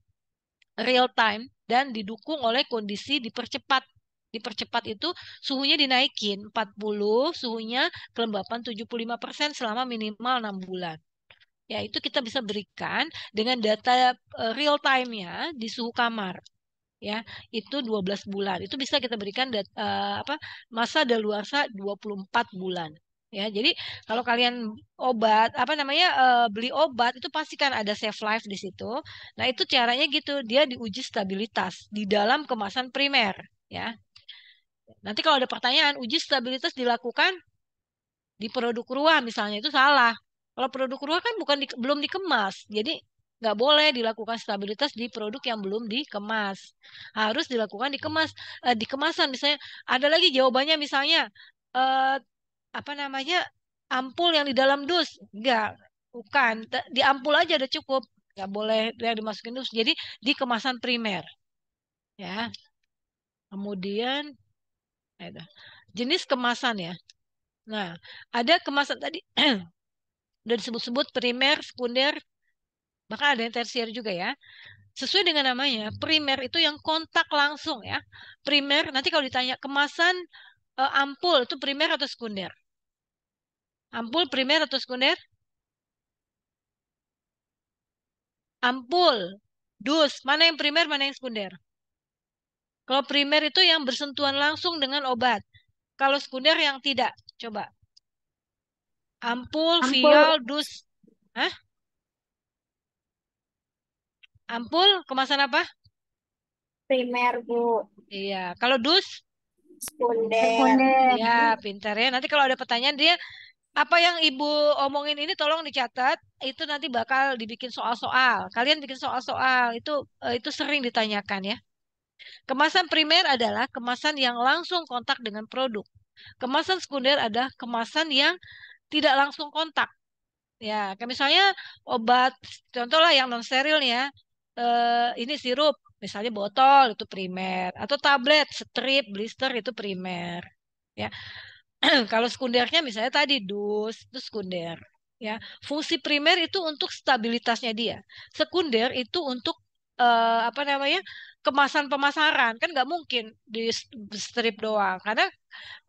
real time dan didukung oleh kondisi dipercepat. Dipercepat itu suhunya dinaikin 40, suhunya kelembapan 75% selama minimal 6 bulan. Ya, itu kita bisa berikan dengan data real time-nya di suhu kamar. Ya, itu 12 bulan. Itu bisa kita berikan masa daluarsa 24 bulan. Ya, jadi kalau kalian obat apa namanya beli obat itu pastikan ada safe life di situ. Nah, itu caranya gitu, dia diuji stabilitas di dalam kemasan primer, ya. Nanti kalau ada pertanyaan, uji stabilitas dilakukan di produk ruah misalnya itu salah. Kalau produk ruah kan belum dikemas, jadi nggak boleh dilakukan stabilitas di produk yang belum dikemas. Harus dilakukan di kemasan. Misalnya ada lagi jawabannya misalnya eh, apa namanya ampul yang di dalam dus, enggak, bukan. Di ampul aja udah cukup, nggak boleh yang dimasukin dus. Jadi di kemasan primer, ya. Kemudian ada jenis kemasan ya. Nah, ada kemasan tadi udah disebut-sebut primer, sekunder, bahkan ada yang tersier juga ya. Sesuai dengan namanya, primer itu yang kontak langsung ya. Primer, nanti kalau ditanya kemasan ampul itu primer atau sekunder? Ampul primer atau sekunder? Ampul, dus, mana yang primer, mana yang sekunder? Kalau primer itu yang bersentuhan langsung dengan obat. Kalau sekunder yang tidak. Coba. Ampul, vial, Ampul dus. Hah? Ampul, kemasan apa? primer, Bu. Iya. Kalau dus? Sekunder. Iya, pintar ya. Nanti kalau ada pertanyaan dia, apa yang Ibu omongin ini tolong dicatat. Itu nanti bakal dibikin soal-soal. Kalian bikin soal-soal. Itu sering ditanyakan ya. Kemasan primer adalah kemasan yang langsung kontak dengan produk. Kemasan sekunder adalah kemasan yang tidak langsung kontak. Ya, kayak misalnya obat, contoh lah yang non steril nih ya. Ini sirup, misalnya botol itu primer, atau tablet, strip, blister itu primer. Ya, kalau sekundernya misalnya tadi dus itu sekunder. Ya, fungsi primer itu untuk stabilitasnya dia. Sekunder itu untuk apa namanya kemasan pemasaran kan nggak mungkin di strip doang karena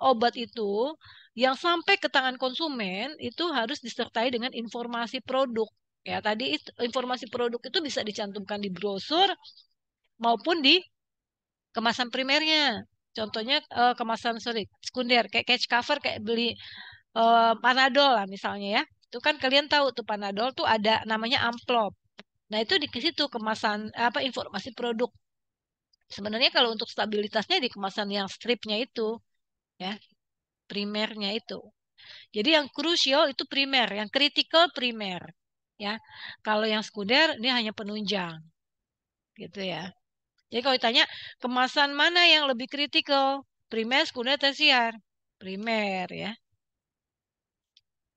obat itu yang sampai ke tangan konsumen itu harus disertai dengan informasi produk. Ya, tadi informasi produk itu bisa dicantumkan di brosur maupun di kemasan primernya. Contohnya kemasan sorry, sekunder kayak catch cover kayak beli Panadol lah misalnya ya. Itu kan kalian tahu tuh Panadol tuh ada namanya amplop. Nah, itu di situ kemasan apa informasi produk. Sebenarnya kalau untuk stabilitasnya di kemasan yang stripnya itu ya, primernya itu. Jadi yang krusial itu primer, yang kritikal primer. Ya. Kalau yang sekunder ini hanya penunjang gitu ya. Jadi kalau ditanya kemasan mana yang lebih kritikal, primer, sekunder, tersier? Primer ya.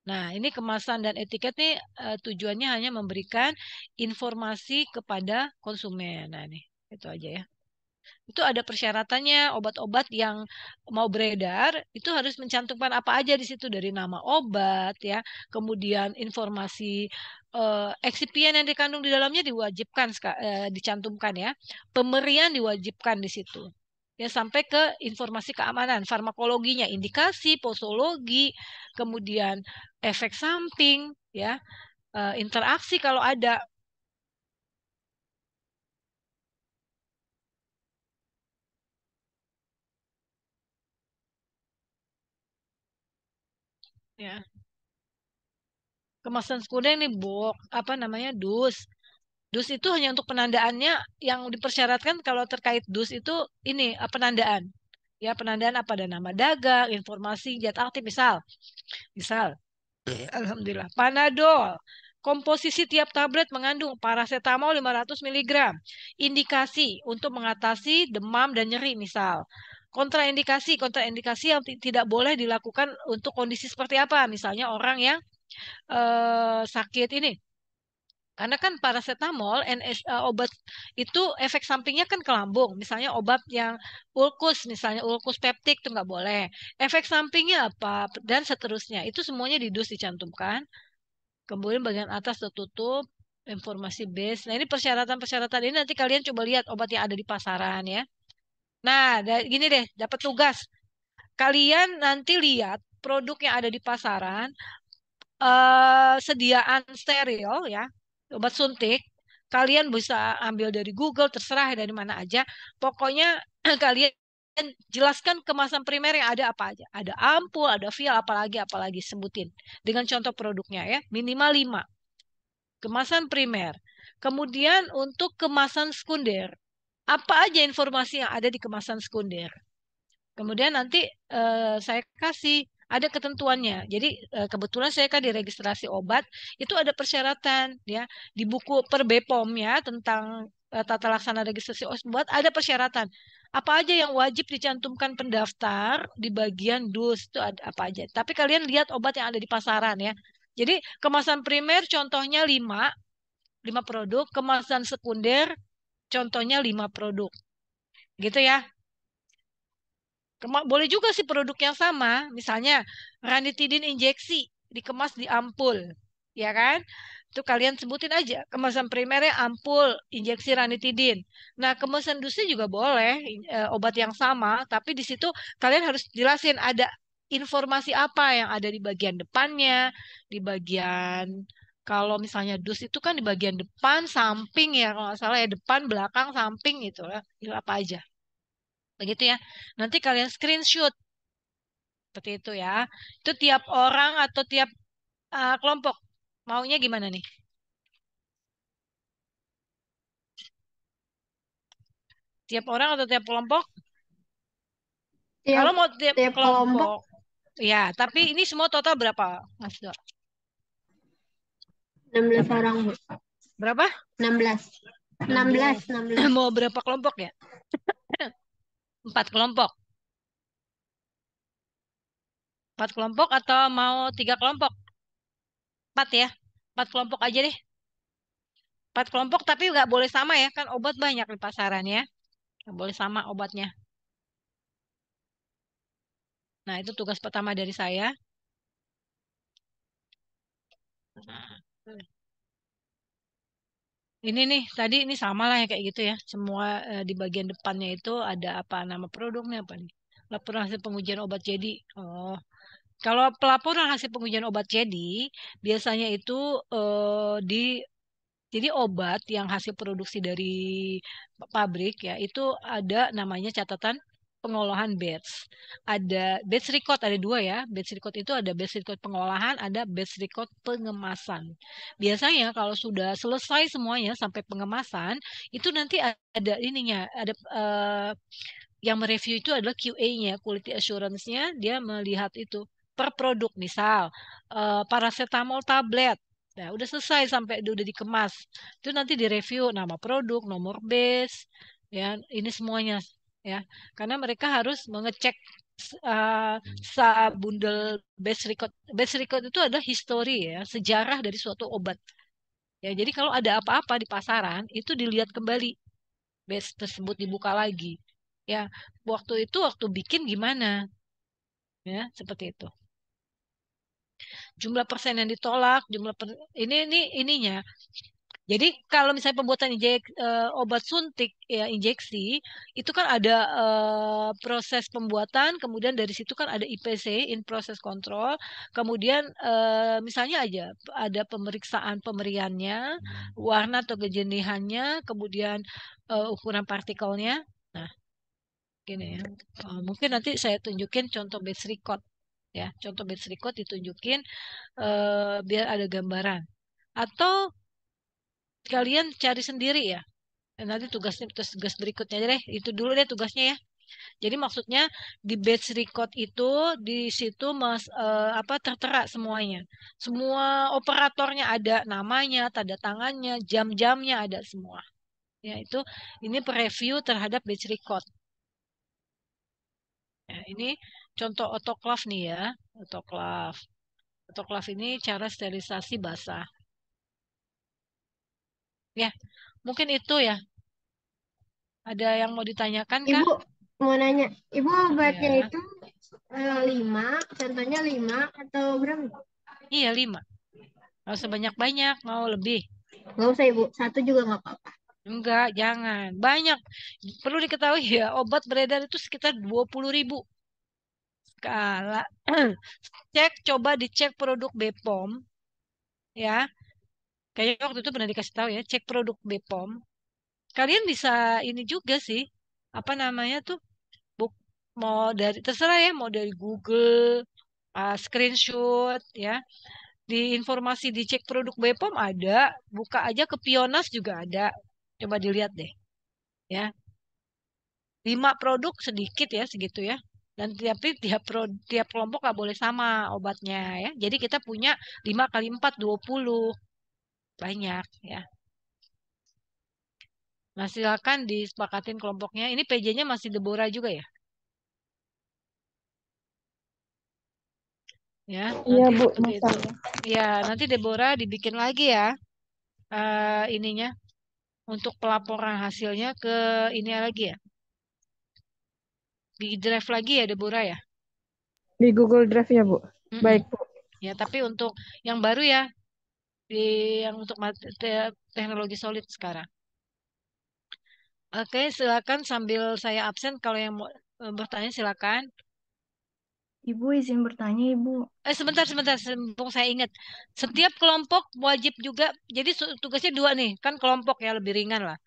Nah, ini kemasan dan etiket nih tujuannya hanya memberikan informasi kepada konsumen. Nah, nih itu aja ya. Itu ada persyaratannya, obat-obat yang mau beredar itu harus mencantumkan apa aja di situ dari nama obat ya, kemudian informasi eksipien yang dikandung di dalamnya diwajibkan dicantumkan ya. Pemberian diwajibkan di situ. ya sampai ke informasi keamanan, farmakologinya, indikasi, posologi, kemudian efek samping, ya, interaksi kalau ada. Ya, kemasan sekunder ini apa namanya, dus. Dus itu hanya untuk penandaannya, yang dipersyaratkan kalau terkait dus itu ini penandaan. Ya, penandaan apa, ada nama dagang, informasi zat aktif, misal, alhamdulillah, Panadol. Komposisi tiap tablet mengandung paracetamol 500 mg. Indikasi untuk mengatasi demam dan nyeri, misal. Kontraindikasi yang tidak boleh dilakukan untuk kondisi seperti apa? Misalnya orang yang sakit ini. Karena kan paracetamol, obat itu efek sampingnya kan ke lambung. Misalnya obat yang misalnya ulkus peptik itu nggak boleh. Efek sampingnya apa dan seterusnya. Itu semuanya di dus dicantumkan. Kemudian bagian atas tertutup informasi base. Nah, ini persyaratan-persyaratan ini nanti kalian coba lihat obat yang ada di pasaran ya. Nah, gini deh, dapat tugas. Kalian nanti lihat produk yang ada di pasaran, sediaan steril ya, obat suntik. Kalian bisa ambil dari Google, terserah dari mana aja. Pokoknya kalian jelaskan kemasan primer yang ada apa aja. Ada ampul, ada vial, apalagi sebutin. Dengan contoh produknya ya, minimal 5. Kemasan primer. Kemudian untuk kemasan sekunder, apa aja informasi yang ada di kemasan sekunder. Kemudian nanti saya kasih ada ketentuannya. Jadi kebetulan saya kan di registrasi obat itu ada persyaratan ya, di buku per BPOM ya tentang tata laksana registrasi obat ada persyaratan. Apa aja yang wajib dicantumkan pendaftar di bagian dus itu ada apa aja. Tapi kalian lihat obat yang ada di pasaran ya. Jadi kemasan primer contohnya 5 produk, kemasan sekunder contohnya 5 produk. Gitu ya. Boleh juga sih produk yang sama, misalnya ranitidin injeksi dikemas di ampul, ya kan? Itu kalian sebutin aja kemasan primernya ampul injeksi ranitidin. Nah, kemasan dusnya juga boleh obat yang sama, tapi di situ kalian harus jelasin ada informasi apa yang ada di bagian depannya, di bagian kalau misalnya dus itu kan di bagian depan, samping ya kalau nggak salah ya, depan, belakang, samping gitu ya, itu apa aja. Begitu ya. Nanti kalian screenshot seperti itu ya. Itu tiap orang atau tiap kelompok. Maunya gimana nih? Tiap orang atau tiap kelompok? Tiap Kalau mau tiap tiap kelompok kelompok, ya. Tapi ini semua total berapa, Mas Dor? 16 orang, Bu. Berapa? 16. 16, 16. 16. Mau berapa kelompok ya? 4 kelompok. 4 kelompok atau mau 3 kelompok? 4 ya. 4 kelompok aja deh. 4 kelompok tapi nggak boleh sama ya. Kan obat banyak di pasaran ya. Nggak boleh sama obatnya. Nah, itu tugas pertama dari saya. Nah, ini nih, tadi ini sama lah ya kayak gitu ya. Semua di bagian depannya itu ada apa nama produknya apa nih? Laporan hasil pengujian obat jadi. Oh, kalau pelaporan hasil pengujian obat jadi, biasanya itu di jadi obat yang hasil produksi dari pabrik ya, itu ada namanya catatan pengolahan batch. Ada batch record, ada 2 ya. Batch record itu ada batch record pengolahan, ada batch record pengemasan. Biasanya kalau sudah selesai semuanya sampai pengemasan, itu nanti ada ininya, ada yang mereview itu adalah QA-nya, quality assurance-nya, dia melihat itu per produk, misal paracetamol tablet. Nah, udah selesai sampai udah dikemas. Itu nanti direview nama produk, nomor base, ya, ini semuanya ya. Karena mereka harus mengecek uh, bundle base record. Base record itu adalah history ya, sejarah dari suatu obat. Ya, jadi kalau ada apa-apa di pasaran, itu dilihat kembali base tersebut dibuka lagi. Ya, waktu bikin gimana? Ya, seperti itu. Jumlah persen yang ditolak, ini ininya. Jadi kalau misalnya pembuatan obat suntik ya injeksi itu kan ada proses pembuatan, kemudian dari situ kan ada IPC, in process control, kemudian misalnya aja ada pemeriksaan pemberiannya, warna atau kejenihannya, kemudian ukuran partikelnya. Nah, gini ya. Mungkin nanti saya tunjukin contoh batch record ya, contoh batch record ditunjukin biar ada gambaran. Atau kalian cari sendiri ya. Nanti tugas berikutnya aja deh. Itu dulu deh tugasnya ya. Jadi maksudnya di batch record itu di situ apa tertera semuanya. Semua operatornya ada namanya, tanda tangannya, jam-jamnya ada semua. Ya, itu ini preview terhadap batch record. Ya, ini contoh otoklav nih ya, otoklav. Otoklav ini cara sterilisasi basah. Ya, mungkin itu ya. Ada yang mau ditanyakan kah? Ibu mau nanya, Ibu obatnya Ya, itu 5, contohnya 5 atau berapa? iya 5. Mau sebanyak-banyak, mau lebih. Nggak usah Ibu, satu juga nggak apa-apa. Enggak, jangan. Banyak. Perlu diketahui ya, obat beredar itu sekitar 20.000 skala. Coba dicek produk Bepom, ya. Kayaknya waktu itu pernah dikasih tahu ya, cek produk Bepom. Kalian bisa ini juga sih, apa namanya tuh, buk, mau dari, terserah ya, mau dari Google, screenshot, ya. Di informasi dicek produk Bepom ada, buka aja ke Pionas juga ada. Coba dilihat deh, ya. 5 produk sedikit ya segitu ya. Dan tiap kelompok nggak boleh sama obatnya ya. Jadi kita punya 5 kali 4 20 banyak ya. Nah silakan disepakatin kelompoknya. Ini PJ-nya masih Deborah juga ya. Ya Iya, nanti Bu, seperti itu. masanya. Ya nanti Deborah dibikin lagi ya ininya untuk pelaporan hasilnya ke ini lagi ya. Di drive lagi ya Deborah ya. Di Google Drive ya, Bu. Mm-mm. Baik, Bu. Ya tapi untuk yang baru ya di yang untuk teknologi solid sekarang. Oke, silakan sambil saya absen kalau yang mau bertanya silakan. Ibu izin bertanya, Ibu. Sebentar, sembung saya ingat. Setiap kelompok wajib juga, jadi tugasnya 2 nih, kan kelompok ya lebih ringan lah.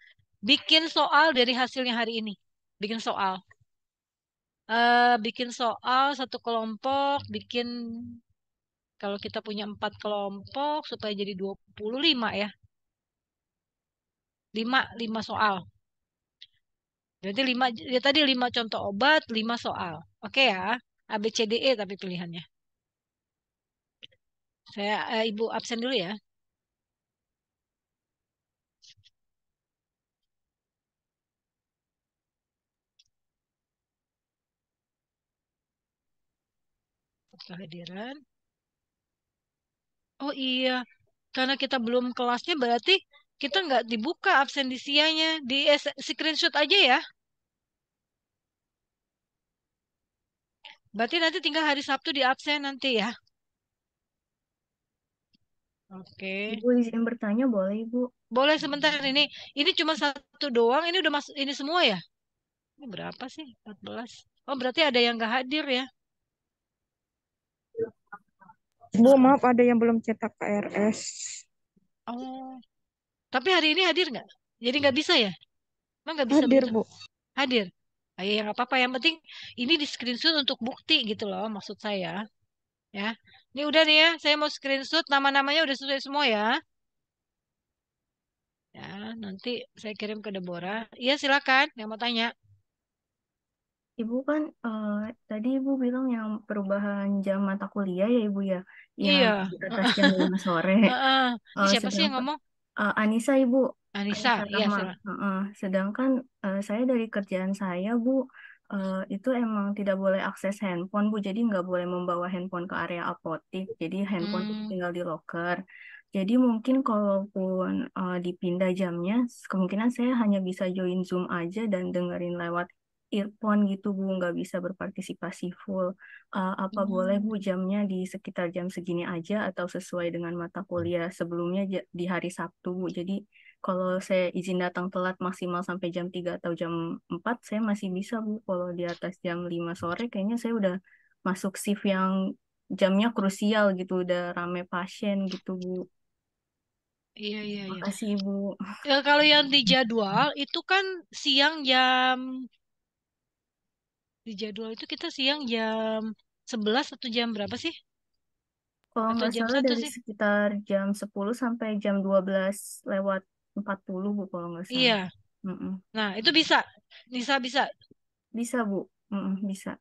Bikin soal dari hasilnya hari ini. Bikin soal. Bikin soal satu kelompok, bikin kalau kita punya 4 kelompok supaya jadi 25 ya. 5 soal. Berarti 5, ya tadi 5 contoh obat, 5 soal. Oke ya, A, B, C, D, E tapi pilihannya. Saya Ibu absen dulu ya. Kehadiran. Oh iya, karena kita belum kelasnya berarti kita nggak dibuka absensianya di screenshot aja ya. Berarti nanti tinggal hari Sabtu di absen nanti ya. Oke. Ibu izin bertanya, boleh, Ibu? Boleh sebentar ini. Ini cuma satu doang. Ini udah masuk ini semua ya. Ini berapa sih? 14. Oh, berarti ada yang nggak hadir ya. Bu, maaf ada yang belum cetak KRS. Oh, tapi hari ini hadir nggak? Jadi nggak bisa ya? Emang nggak bisa Hadir, begitu? Bu. Hadir. Ayo yang nggak apa-apa. Yang penting ini di screenshot untuk bukti gitu loh maksud saya. Ya. Ini udah nih ya, saya mau screenshot nama-namanya udah sesuai semua ya. Ya, nanti saya kirim ke Deborah. Iya, silakan yang mau tanya. Ibu kan tadi Ibu bilang yang perubahan jam mata kuliah ya, Ibu ya, yang Iya. di atas jam 5 sore. Heeh. Ini siapa sih yang Sedangkan ngomong? Anissa, Ibu, Anissa. Anissa Iya, Rahma. silakan. Sedangkan saya dari kerjaan saya, Bu, itu emang tidak boleh akses handphone, Bu. Jadi nggak boleh membawa handphone ke area apotik. Jadi handphone itu Hmm, tinggal di locker. Jadi mungkin kalaupun dipindah jamnya, kemungkinan saya hanya bisa join Zoom aja dan dengerin lewat earphone gitu Bu, nggak bisa berpartisipasi full. Apa boleh Bu jamnya di sekitar jam segini aja atau sesuai dengan mata kuliah sebelumnya di hari Sabtu Bu. Jadi kalau saya izin datang telat maksimal sampai jam 3 atau jam 4 saya masih bisa Bu. Kalau di atas jam 5 sore kayaknya saya udah masuk shift yang jamnya krusial gitu, udah rame pasien gitu Bu. Iya, iya, iya. Makasih Ibu. Ya, kalau yang di jadwal itu kan siang jam di jadwal itu kita siang jam 11 atau jam berapa sih? Kalau Atau nggak jam salah satu dari sih? sekitar jam 10 sampai jam 12 lewat 40 Bu, kalau nggak salah. Iya. Mm-mm. Nah, itu bisa. Bisa, bisa. Bisa Bu, mm-mm, bisa.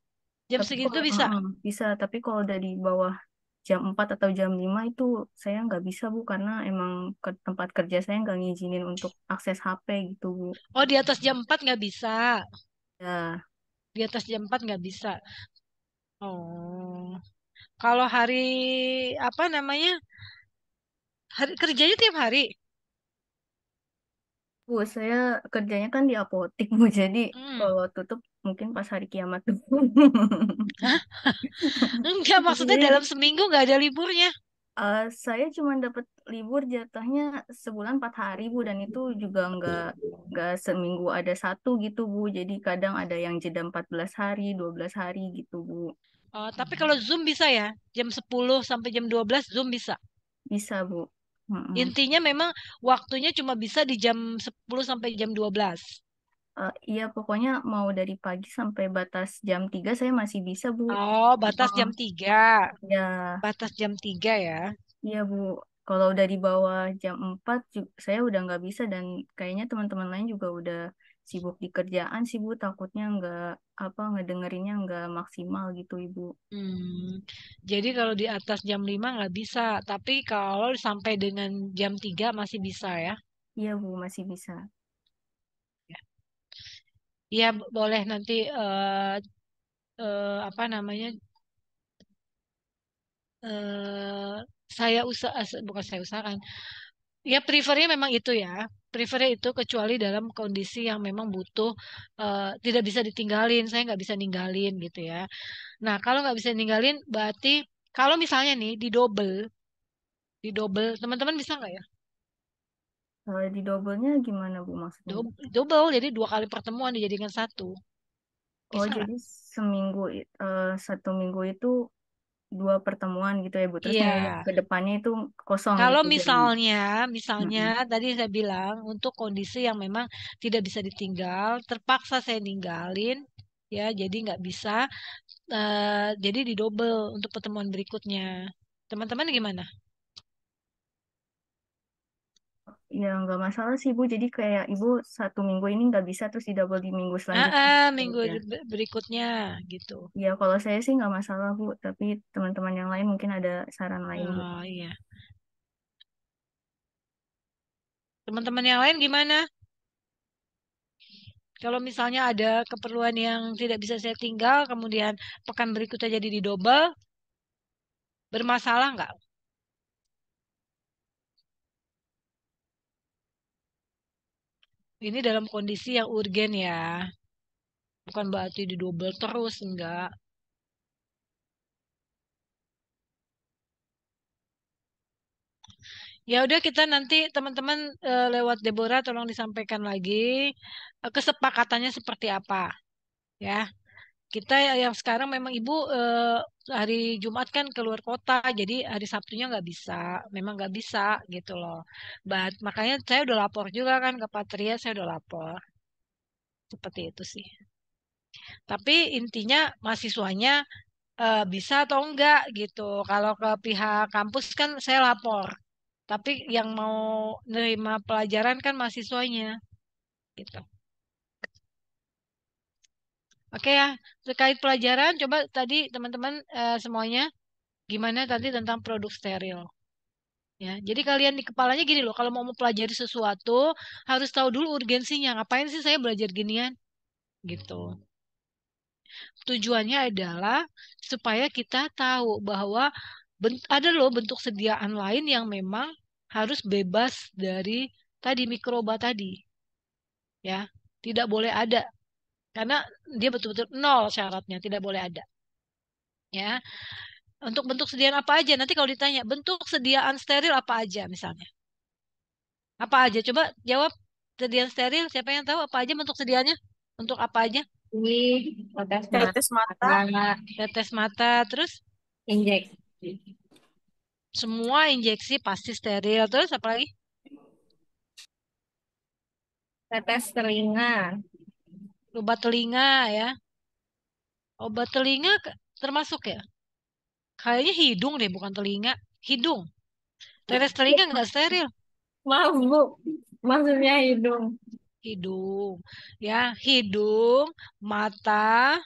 Jam Tapi segitu kalau bisa. mm-mm, bisa, tapi kalau udah di bawah jam 4 atau jam 5 itu saya nggak bisa Bu, karena emang ke tempat kerja saya nggak ngizinin untuk akses HP gitu Bu. Oh, di atas jam 4 nggak bisa. Ya, Di atas jam 4 nggak bisa. Oh. Kalau hari apa namanya? Hari kerjanya tiap hari. Bu, saya kerjanya kan di apotik Bu, jadi Hmm. kalau tutup mungkin pas hari kiamat tuh. Hah? Enggak, maksudnya Jadi dalam seminggu nggak ada liburnya. saya cuma dapat libur jatahnya sebulan 4 hari Bu, dan itu juga nggak seminggu ada satu gitu Bu. Jadi kadang ada yang jeda 14 hari, 12 hari gitu Bu. Oh, tapi kalau Zoom bisa ya. Jam 10 sampai jam 12 Zoom bisa. Bisa Bu. Mm-mm. Intinya memang waktunya cuma bisa di jam 10 sampai jam 12. Iya pokoknya mau dari pagi sampai batas jam 3 saya masih bisa Bu. Oh, batas Heeh. jam 3. Ya, Batas jam 3 ya. iya Bu. Kalau udah di bawah jam 4 saya udah nggak bisa, dan kayaknya teman-teman lain juga udah sibuk di kerjaan sih Bu. Takutnya nggak apa ngedengerinnya nggak maksimal gitu Ibu. Hmm. Jadi kalau di atas jam 5 nggak bisa. Tapi kalau sampai dengan jam 3 masih bisa ya. Iya Bu, masih bisa. Iya, boleh nanti apa namanya? eh saya usaha bukan saya usahakan. Ya prefernya memang itu ya. Prefernya itu kecuali dalam kondisi yang memang butuh tidak bisa ditinggalin. Saya nggak bisa ninggalin gitu ya. Nah, kalau nggak bisa ninggalin berarti kalau misalnya nih di double teman-teman bisa nggak ya? Kalau di double-nya gimana Bu maksudnya Bu? Double, jadi 2 kali pertemuan dijadikan satu. Oh Bisa nggak? jadi seminggu 1 minggu itu 2 pertemuan gitu ya Bu. Terus Iya. minggu ke depannya itu kosong Kalau gitu jamnya. misalnya Mm-mm. tadi saya bilang untuk kondisi yang memang tidak bisa ditinggal, terpaksa saya ninggalin, ya, jadi nggak bisa, jadi di double untuk pertemuan berikutnya. Teman-teman gimana? Ya nggak masalah sih Bu. Jadi kayak Ibu 1 minggu ini nggak bisa terus di double di minggu selanjutnya gitu Minggu ya. berikutnya gitu. Ya kalau saya sih nggak masalah Bu. Tapi teman-teman yang lain mungkin ada saran lain Bu. Oh iya. Teman-teman yang lain gimana? Kalau misalnya ada keperluan yang tidak bisa saya tinggal, kemudian pekan berikutnya jadi di double, bermasalah nggak? Ini dalam kondisi yang urgen ya, bukan berarti di double terus, enggak. Ya udah kita nanti teman-teman lewat Deborah tolong disampaikan lagi kesepakatannya seperti apa ya. Kita yang sekarang memang Ibu hari Jumat kan keluar kota, jadi hari Sabtunya nggak bisa, memang nggak bisa gitu loh. Makanya saya udah lapor juga kan ke Patria, saya udah lapor seperti itu sih. Tapi intinya mahasiswanya bisa atau enggak gitu. Kalau ke pihak kampus kan saya lapor. Tapi yang mau nerima pelajaran kan mahasiswanya gitu. Oke ya, terkait pelajaran coba tadi teman-teman semuanya gimana tadi tentang produk steril ya. Jadi kalian di kepalanya gini loh, kalau mau mempelajari sesuatu harus tahu dulu urgensinya. Ngapain sih saya belajar ginian gitu. Tujuannya adalah supaya kita tahu bahwa ada loh bentuk sediaan lain yang memang harus bebas dari tadi mikroba tadi ya. Tidak boleh ada. Karena dia betul-betul nol syaratnya, tidak boleh ada. Ya, untuk bentuk sediaan apa aja? Nanti kalau ditanya bentuk sediaan steril apa aja misalnya. Apa aja? Coba jawab sediaan steril. Siapa yang tahu apa aja bentuk sediaannya? Untuk apa aja? Ini tetes Tetes mata. mata, Tetes mata, terus injeksi, semua injeksi pasti steril. Terus apa lagi? tetes telinga, Obat telinga ya. Obat telinga termasuk ya? Kayaknya hidung deh, bukan telinga. Hidung. Tetes telinga nggak steril. maaf Bu, maksudnya hidung. Hidung. Ya, hidung, mata,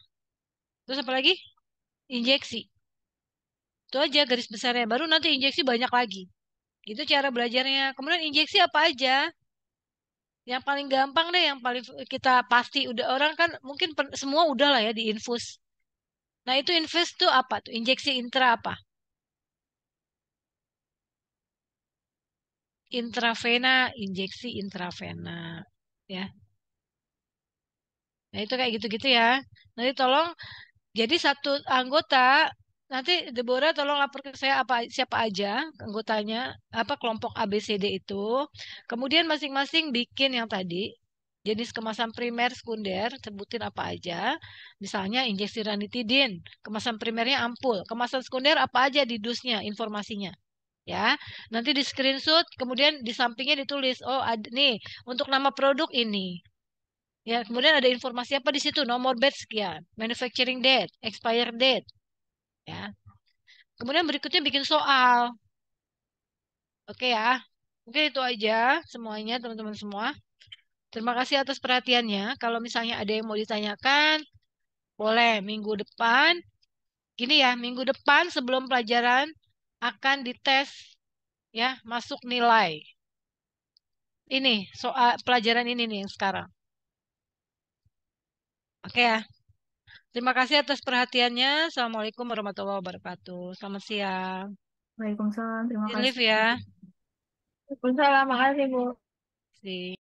terus apa lagi? Injeksi. Itu aja garis besarnya. Baru nanti injeksi banyak lagi. Itu cara belajarnya. Kemudian injeksi apa aja? Yang paling gampang deh, yang paling kita pasti udah orang kan mungkin semua udah lah ya di infus. Nah itu infus tuh apa tuh? Injeksi intra apa? Intravena, injeksi intravena. Ya, nah itu kayak gitu-gitu ya. Nanti tolong jadi satu anggota nanti Deborah tolong lapor ke saya apa siapa aja anggotanya apa kelompok ABCD itu. Kemudian masing-masing bikin yang tadi jenis kemasan primer, sekunder, sebutin apa aja. Misalnya injeksi ranitidin, kemasan primernya ampul, kemasan sekunder apa aja di dusnya, informasinya. Ya, nanti di screenshot, kemudian di sampingnya ditulis, oh ada, nih untuk nama produk ini. Ya, kemudian ada informasi apa di situ, nomor batch sekian, manufacturing date, expire date. Ya, kemudian berikutnya bikin soal. Oke ya, mungkin itu aja semuanya teman-teman semua. Terima kasih atas perhatiannya. Kalau misalnya ada yang mau ditanyakan, boleh minggu depan. Gini ya, minggu depan sebelum pelajaran akan dites ya, masuk nilai. Ini soal pelajaran ini nih yang sekarang. Oke ya. Terima kasih atas perhatiannya. Assalamualaikum warahmatullahi wabarakatuh. Selamat siang. Waalaikumsalam, terima Live kasih. ya. Waalaikumsalam, makasih Bu. Si.